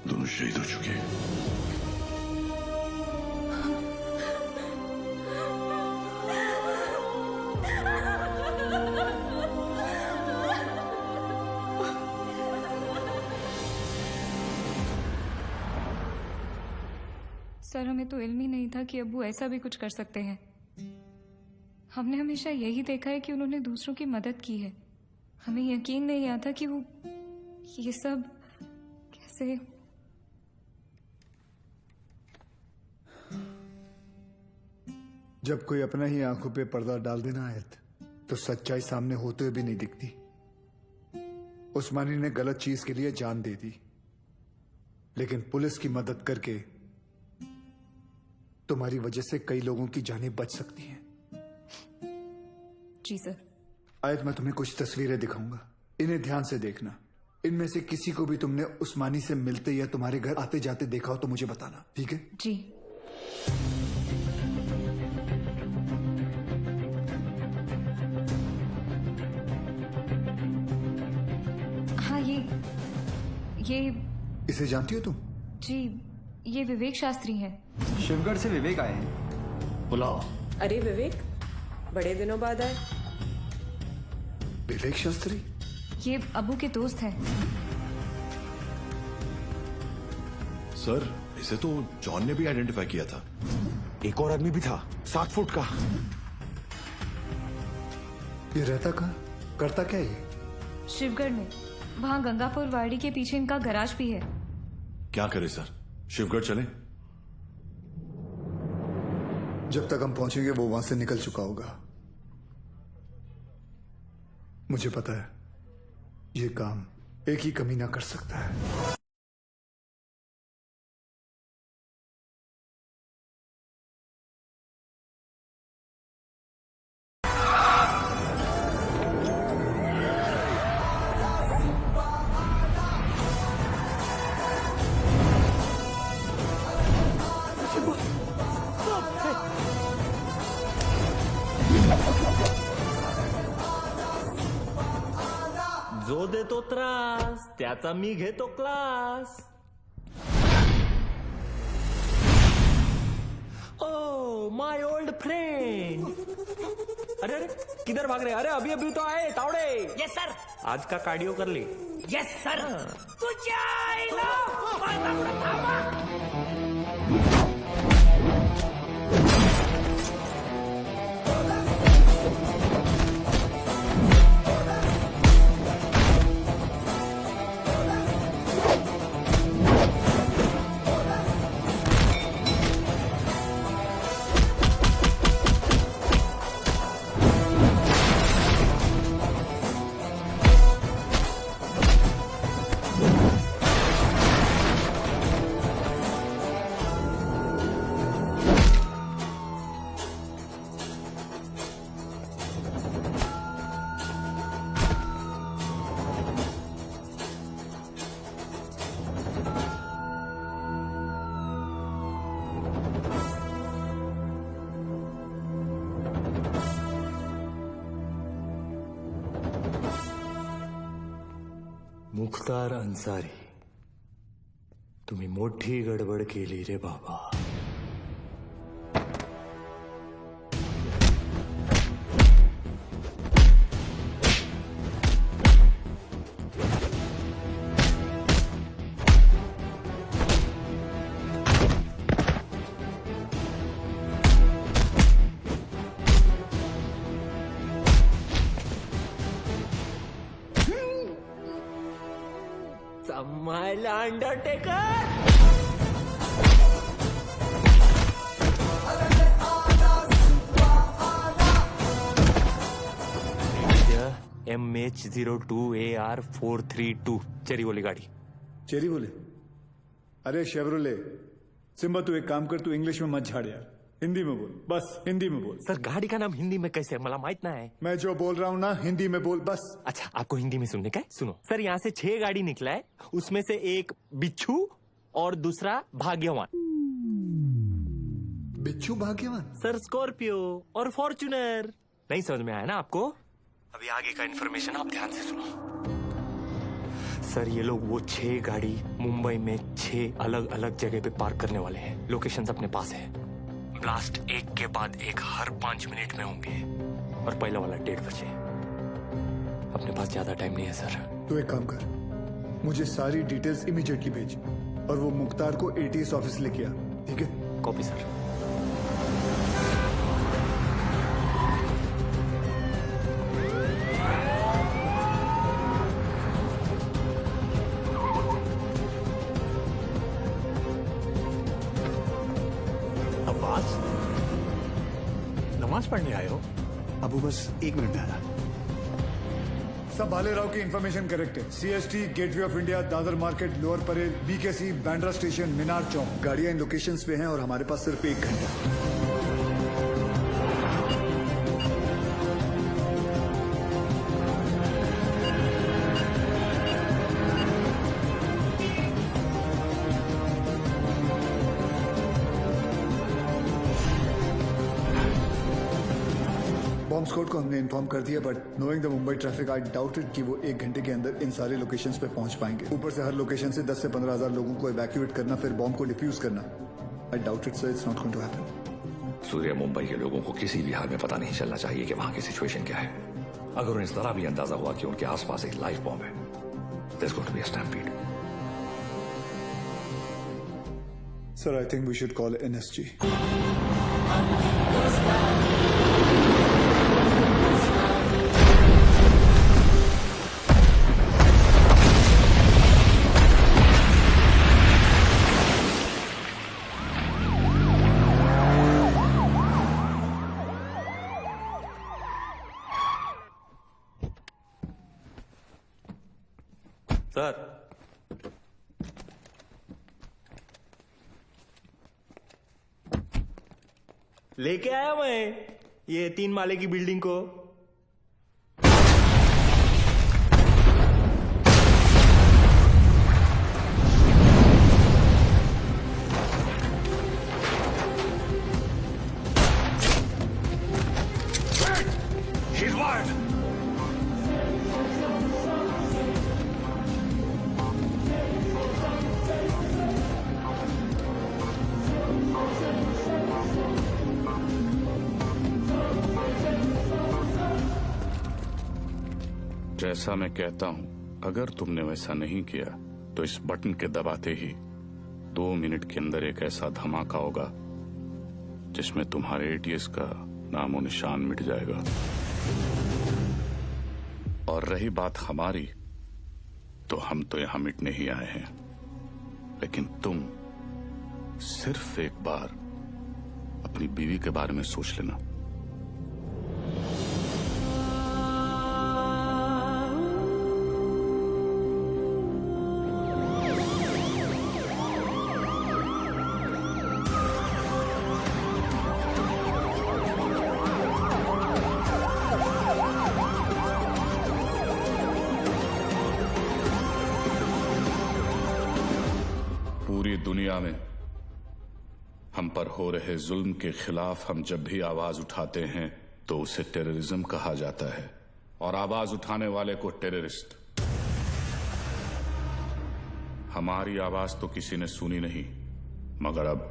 दोनों शहीद हो चुके हैं। सर हमें तो इल्म ही नहीं था कि अब्बू ऐसा भी कुछ कर सकते हैं। हमने हमेशा यही देखा है कि उन्होंने दूसरों की मदद की है। हमें यकीन नहीं आता कि वो ये सब कैसे। जब कोई अपना ही आंखों पे पर्दा डाल देना आयत, तो सच्चाई सामने होते हुए भी नहीं दिखती। उस्मानी ने गलत चीज के लिए जान दे दी, लेकिन पुलिस की मदद करके तुम्हारी वजह से कई लोगों की जानें बच सकती हैं। जी सर। आयत, मैं तुम्हें कुछ तस्वीरें दिखाऊंगा, इन्हें ध्यान से देखना। इनमें से किसी को भी तुमने उस्मानी से मिलते या तुम्हारे घर आते जाते देखा हो तो मुझे बताना, ठीक है? जी। हाँ, ये इसे जानती हो तुम? जी, ये विवेक शास्त्री हैं। शिवगढ़ से विवेक आए हैं। बुलाओ। अरे विवेक, बड़े दिनों बाद आए। विवेक शास्त्री? ये अबू के दोस्त हैं। सर, इसे तो जॉन ने भी आइडेंटिफाई किया था। एक और आदमी भी था, 7 फुट का। ये रहता कहाँ, करता क्या ये? शिवगढ़ में, वहाँ गंगापुर वाड़ी के पीछे इनका गैराज भी है। क्या करे सर, शिवगढ़ चले? जब तक हम पहुंचेंगे वो वहां से निकल चुका होगा। मुझे पता है ये काम एक ही कमीना कर सकता है। जो देतो त्रास त्याचा मी घेतो class. Oh my old friend. अरे अरे किधर भाग रहे? अरे अभी अभी तो आए तावड़े। Yes sir. आज का कार्डियो कर ले। Yes sir. तुझ्या आईला मुख्तार अन्सारी, तुम्ही मोठी गडबड केली रे बाबा। संभाळला अंडरटेकर। MH02AR432 चेरी बोली गाड़ी। चेरी बोले? अरे शेवरोले। सिम्बा तू एक काम कर, तू इंग्लिश में मत झाड़ यार, हिंदी में बोल, बस हिंदी में बोल। सर गाड़ी का नाम हिंदी में कैसे है मला माहित ना है। मैं जो बोल रहा हूँ ना हिंदी में बोल बस। अच्छा आपको हिंदी में सुनने का है? सुनो सर, यहाँ से 6 गाड़ी निकला है, उसमें से एक बिच्छू और दूसरा भाग्यवान। बिच्छू भाग्यवान? सर स्कॉर्पियो और फॉर्च्यूनर। नहीं समझ में आया ना आपको? अभी आगे का इन्फॉर्मेशन आप ध्यान से सुनो। सर ये लोग वो 6 गाड़ी मुंबई में 6 अलग अलग जगह पे पार्क करने वाले हैं। लोकेशंस अपने पास है। ब्लास्ट एक के बाद एक हर 5 मिनट में होंगे और पहला वाला 1:30 बजे। अपने पास ज्यादा टाइम नहीं है सर। तू एक काम कर, मुझे सारी डिटेल्स इमीडिएटली भेज और वो मुख्तार को ATS ऑफिस लेके आ, ठीक है? Copy sir. अब्बास, नमाज पढ़ने आए हो? अबू बस 1 मिनट में आया। सब भाले राव की इंफॉर्मेशन करेक्ट है। CST, gateway of India, Dadar market, lower Parel, BKC, Bandra station, Minar Chowk, गाड़ियां इन लोकेशंस पे हैं और हमारे पास सिर्फ 1 घंटा। बॉम्ब स्क्वाड को हमने इन्फॉर्म कर दिया, but knowing the Mumbai traffic I doubted कि वो 1 घंटे के अंदर इन सारे लोकेशंस पे पहुंच पाएंगे। ऊपर से हर लोकेशन से 10 से 15 हजार लोगों को इवैक्यूएट करना, फिर बॉम्ब को डिफ्यूज करना। I doubt it sir, it's not going to happen. Surya, Mumbai के लोगों को किसी भी हाल में पता नहीं चलना चाहिए कि वहां की सिचुएशन क्या है। अगर उन्हें इस तरह भी अंदाजा हुआ कि उनके आसपास एक लाइव बॉम्ब है, there's going to be a stampede. Sir, I think we should call NSG. Sir, लेके आया मैं ये 3 माले की बिल्डिंग को। She's wired. जैसा मैं कहता हूं, अगर तुमने वैसा नहीं किया तो इस बटन के दबाते ही 2 मिनट के अंदर एक ऐसा धमाका होगा जिसमें तुम्हारे एटीएस का नामो निशान मिट जाएगा। और रही बात हमारी, तो हम तो यहां मिटने ही आए हैं, लेकिन तुम सिर्फ एक बार अपनी बीवी के बारे में सोच लेना। पूरी दुनिया में हम पर हो रहे जुल्म के खिलाफ हम जब भी आवाज उठाते हैं तो उसे टेररिज्म कहा जाता है, और आवाज उठाने वाले को टेररिस्ट। हमारी आवाज तो किसी ने सुनी नहीं, मगर अब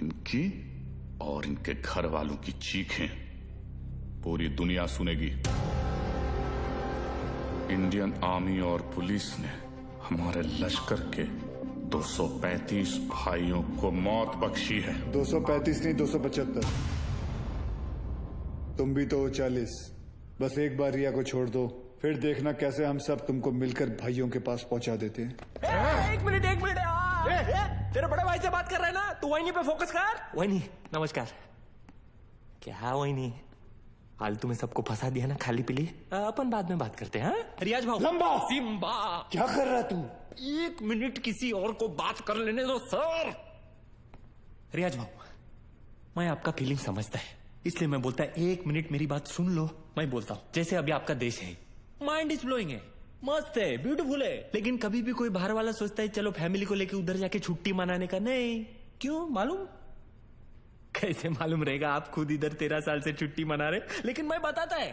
इनकी और इनके घर वालों की चीखें पूरी दुनिया सुनेगी। इंडियन आर्मी और पुलिस ने हमारे लश्कर के 235 भाइयों को मौत बख्शी है। 235 नहीं, 275। तुम भी तो 40। बस एक बार रिया को छोड़ दो, फिर देखना कैसे हम सब तुमको मिलकर भाइयों के पास पहुंचा देते हैं। एक मिनट तेरे बड़े भाई से बात कर रहे हैं ना, तू वही पे फोकस कर। वही नमस्कार। क्या वही फालतू में सबको फंसा दिया ना, खाली पीली। अपन बाद में बात करते हैं। रियाज भाऊ, लंबा सिम्बा, क्या कर रहा तू? 1 मिनट किसी और को बात कर लेने दो सर। रियाज भाऊ, मैं आपका फीलिंग समझता है, इसलिए मैं बोलता है 1 मिनट मेरी बात सुन लो। मैं बोलता हूँ, जैसे अभी आपका देश है, माइंड इज ब्लोइंग है, मस्त है, ब्यूटीफुल है, लेकिन कभी भी कोई बाहर वाला सोचता है चलो फैमिली को लेके उधर जाके छुट्टी मनाने का। नहीं, क्यों मालूम? कैसे मालूम रहेगा? आप खुद इधर 13 साल से छुट्टी मना रहे, लेकिन मैं बताता है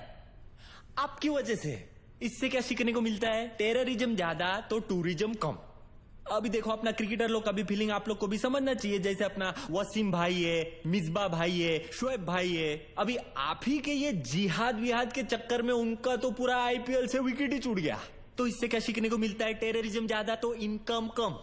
आपकी वजह से। इससे क्या सीखने को मिलता है? टेररिज्म ज्यादा तो टूरिज्म कम। अभी देखो, अपना क्रिकेटर लोग का भी फीलिंग आप लोग को भी समझना चाहिए। जैसे अपना वसीम भाई है, मिसबा भाई है, शोएब भाई है, अभी आप ही के ये जिहाद विहाद के चक्कर में उनका तो पूरा आईपीएल से विकेट ही छूट गया। तो इससे क्या सीखने को मिलता है? टेररिज्म ज्यादा तो इनकम कम।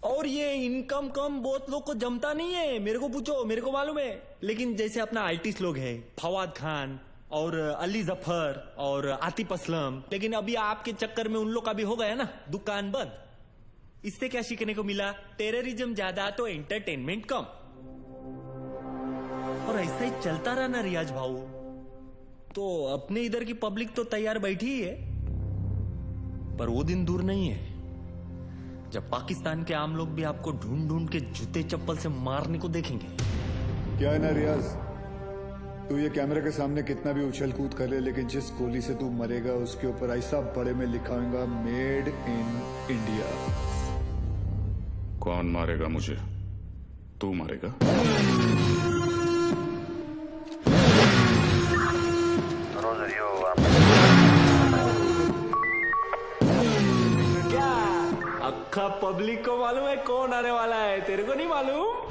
और ये इनकम कम बहुत लोग को जमता नहीं है, मेरे को पूछो, मेरे को मालूम है। लेकिन जैसे अपना आर्टिस्ट लोग हैं, फवाद खान और अली जफर और आतिफ असलम, लेकिन अभी आपके चक्कर में उन लोग का भी हो गया ना दुकान बंद। इससे क्या सीखने को मिला? टेररिज्म ज्यादा तो एंटरटेनमेंट कम। और ऐसा ही चलता रहा ना रियाज भाऊ, तो अपने इधर की पब्लिक तो तैयार बैठी ही है। पर वो दिन दूर नहीं है जब पाकिस्तान के आम लोग भी आपको ढूंढ ढूंढ के जूते चप्पल से मारने को देखेंगे। क्या है ना रियाज, तू ये कैमरे के सामने कितना भी उछल कूद कर ले, लेकिन जिस गोली से तू मरेगा उसके ऊपर ऐसा बड़े में लिखा होगा मेड इन इंडिया। कौन मारेगा मुझे? तू मारेगा? क्या अक्खा पब्लिक को मालूम है कौन आने वाला है, तेरे को नहीं मालूम?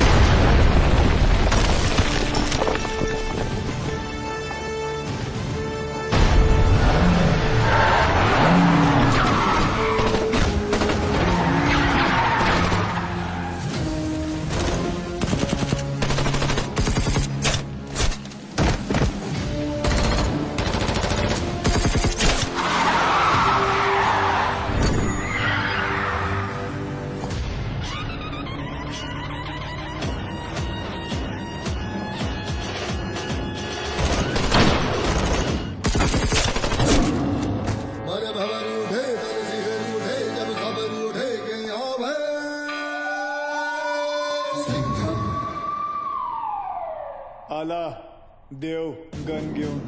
आला देव गन घेऊन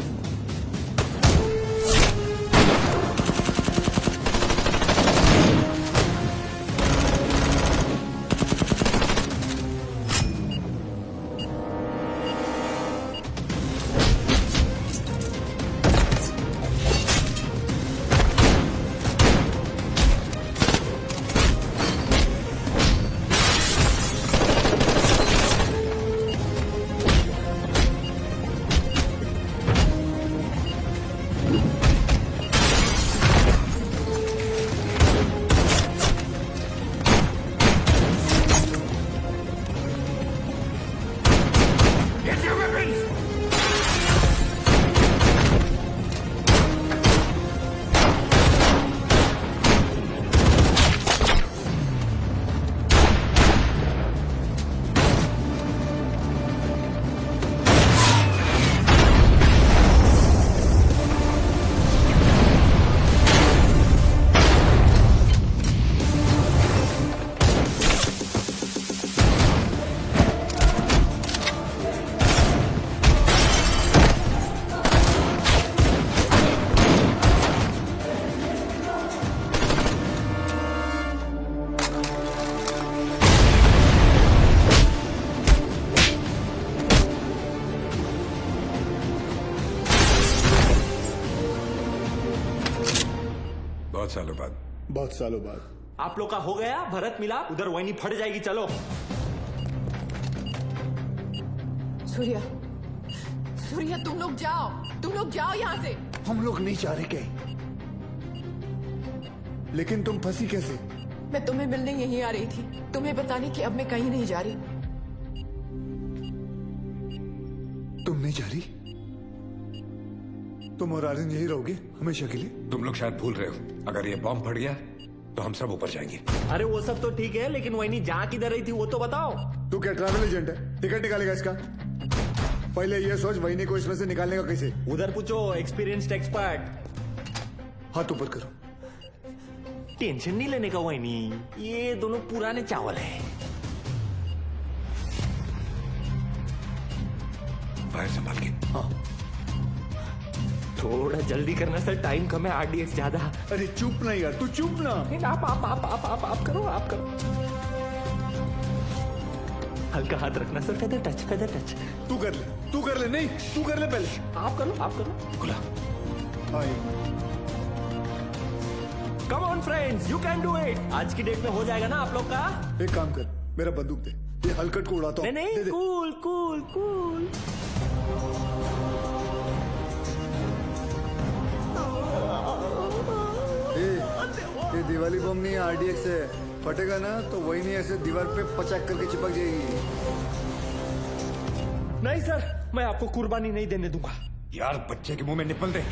बहुत सालों बाद आप लोग का हो गया भरत मिला, उधर वही फट जाएगी। चलो सूर्या, सूर्या तुम लोग जाओ यहाँ से। हम लोग नहीं जा रहे कहीं, लेकिन तुम फंसी कैसे? मैं तुम्हें मिलने यहीं आ रही थी, तुम्हें बताने कि अब मैं कहीं नहीं जा रही। तुम नहीं जा रही? तुम और आर्यन यही रहोगे हमेशा के लिए? तुम लोग शायद भूल रहे हो, अगर ये बॉम्ब फट गया तो हम सब ऊपर जाएंगे। अरे वो सब तो ठीक है, लेकिन वही जा किधर रही थी वो तो बताओ। तू क्या ट्रैवल एजेंट है? टिकट निकालेगा इसका? पहले ये सोच वहीनी को इसमें से निकालने का कैसे। उधर पूछो एक्सपीरियंस्ड एक्सपर्ट। हाथ ऊपर करो। टेंशन नहीं लेने का वहीनी, ये दोनों पुराने चावल है। बाहर संभाल के। हाँ थोड़ा जल्दी करना सर, टाइम कम है, आरडीएक्स ज्यादा। अरे चुप ना यार, तू चुप ना। आप करो, आप करो। हल्का हाथ रखना sir, feather touch, feather touch. तू कर ले, नहीं तू कर ले पहले। आप करो। खुला। Come on friends, you can do it. आज की डेट में हो जाएगा ना आप लोग का। एक काम कर, मेरा बंदूक दे, ये हलकट को उड़ाता हूँ। नहीं, कूल कूल कूल। ये दिवाली बम नहीं है, आरडीएक्स है। फटेगा ना तो वही नहीं ऐसे दीवार पे पचाक करके चिपक जाएगी। नहीं सर, मैं आपको कुर्बानी नहीं देने दूंगा। यार बच्चे के मुंह में निपल दे।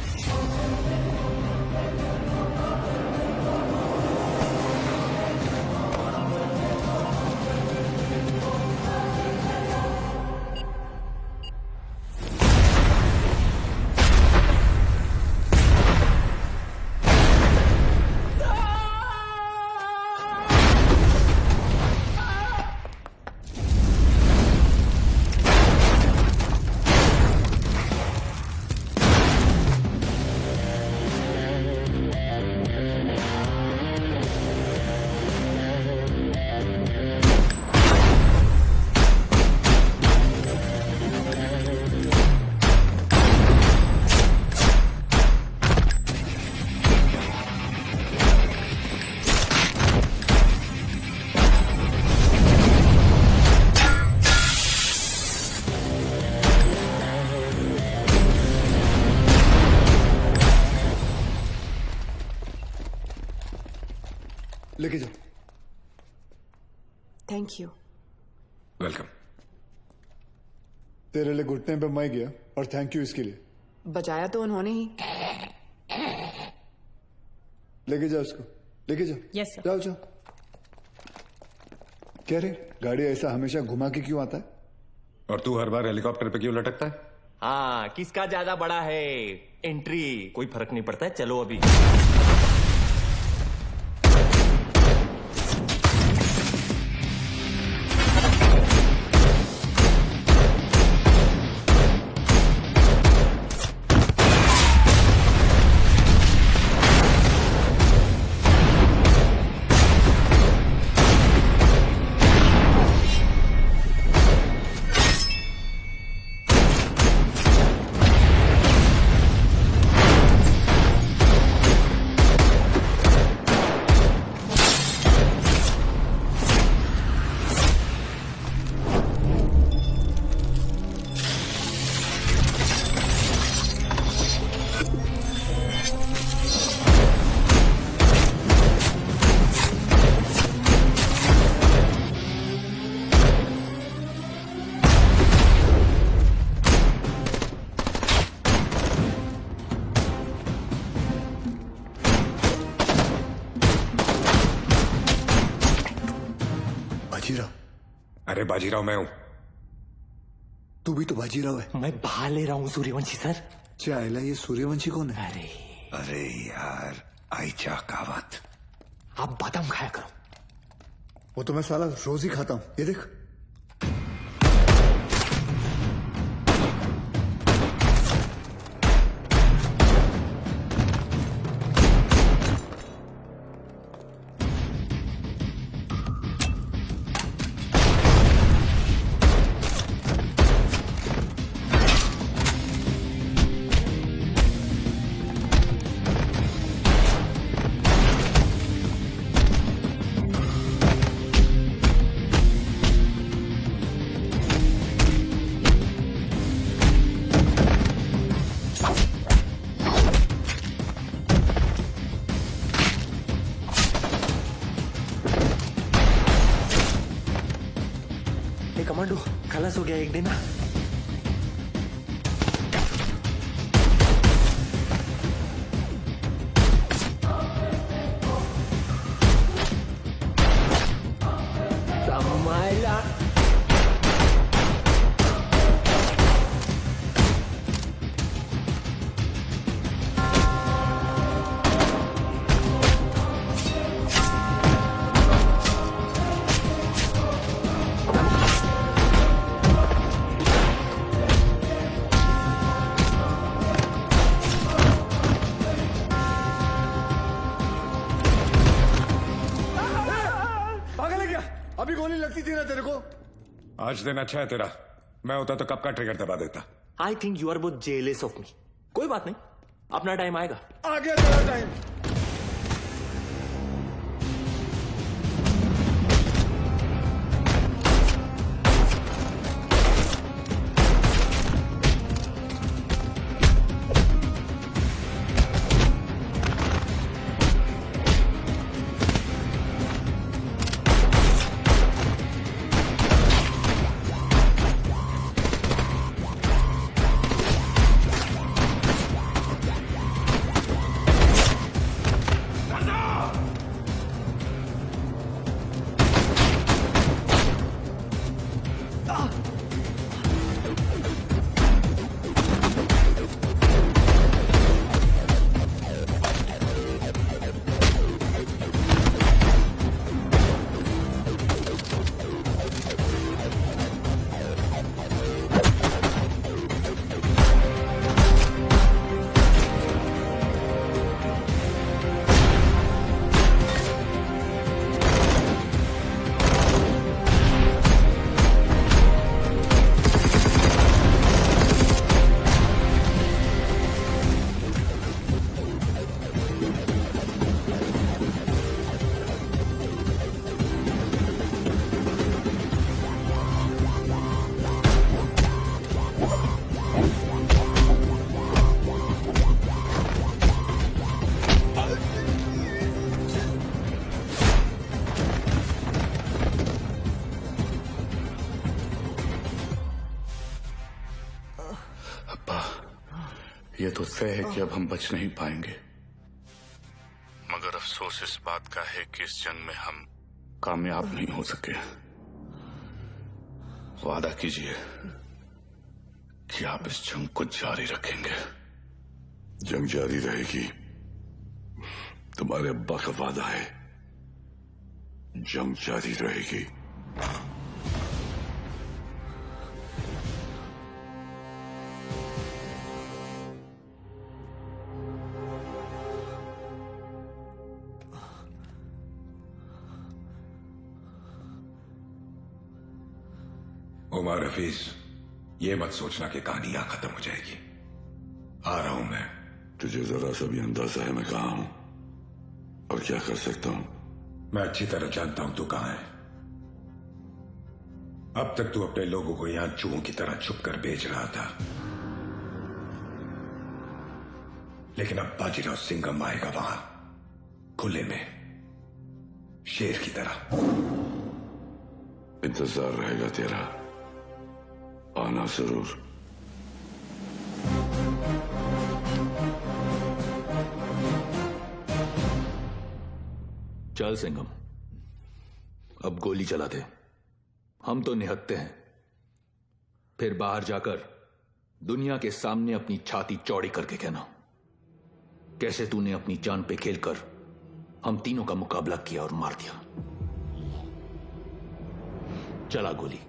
लेके जाओ। Thank you. वेलकम। तेरे लिए घुटने पे मैं गया और थैंक यू इसके लिए। बजाया तो उन्होंने ही। लेके जाओ उसको, लेके जाओ। Yes sir. जाओ जाओ। क्या रे, गाड़ी ऐसा हमेशा घुमा के क्यों आता है? और तू हर बार हेलीकॉप्टर पे क्यों लटकता है? हाँ, किसका ज्यादा बड़ा है एंट्री, कोई फर्क नहीं पड़ता है। चलो अभी। बाजीराव? अरे बाजीराव मैं हूं। तू भी तो बाजीराव है। मैं बहा ले रहा हूँ सूर्यवंशी सर। चाइला, ये सूर्यवंशी कौन है? अरे यार, आयचा कावत। आप बादाम खाया करो। वो तो मैं साला रोज ही खाता हूँ, ये देख। कमांडो खलास हो गया, एक देना। संभाला। अभी गोली लगती थी ना तेरे को। आज दिन अच्छा है तेरा, मैं होता तो कब का ट्रिगर दबा देता। I think you are both jealous of me. कोई बात नहीं, अपना टाइम आएगा। आ गया तेरा टाइम। तो तय है कि अब हम बच नहीं पाएंगे, मगर अफसोस इस बात का है कि इस जंग में हम कामयाब नहीं हो सके। वादा कीजिए कि आप इस जंग को जारी रखेंगे। जंग जारी रहेगी, तुम्हारे अब्बा का वादा है। जंग जारी रहेगी। उमर हफीज, ये मत सोचना कि कहानी यहां खत्म हो जाएगी। आ रहा हूं मैं। तुझे जरा सा भी अंदाजा है मैं कहां हूं और क्या कर सकता हूं? मैं अच्छी तरह जानता हूं तू कहां है। अब तक तू अपने लोगों को यहां चूहों की तरह छुप कर बेच रहा था, लेकिन अब बाजीराव सिंघम आएगा वहां खुले में, शेर की तरह। इंतजार रहेगा तेरा, आना जरूर। चल सिंघम, अब गोली चला दे। हम तो निहत्ते हैं, फिर बाहर जाकर दुनिया के सामने अपनी छाती चौड़ी करके कहना कैसे तूने अपनी जान पे खेलकर हम तीनों का मुकाबला किया और मार दिया। चला गोली।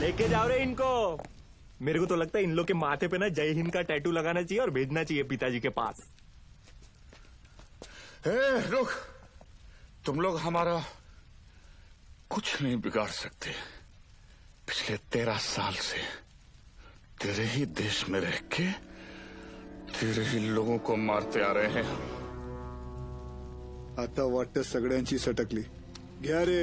लेके जाओ रे इनको। मेरे को तो लगता है इन लोग के माथे पे ना जय हिंद का टैटू लगाना चाहिए और भेजना चाहिए पिताजी के पास। रुक, तुम लोग हमारा कुछ नहीं बिगाड़ सकते। पिछले 13 साल से तेरे ही देश में रह के तेरे ही लोगों को मारते आ रहे हैं। आता वाटतं सगळ्यांची सटकली। घ्या रे।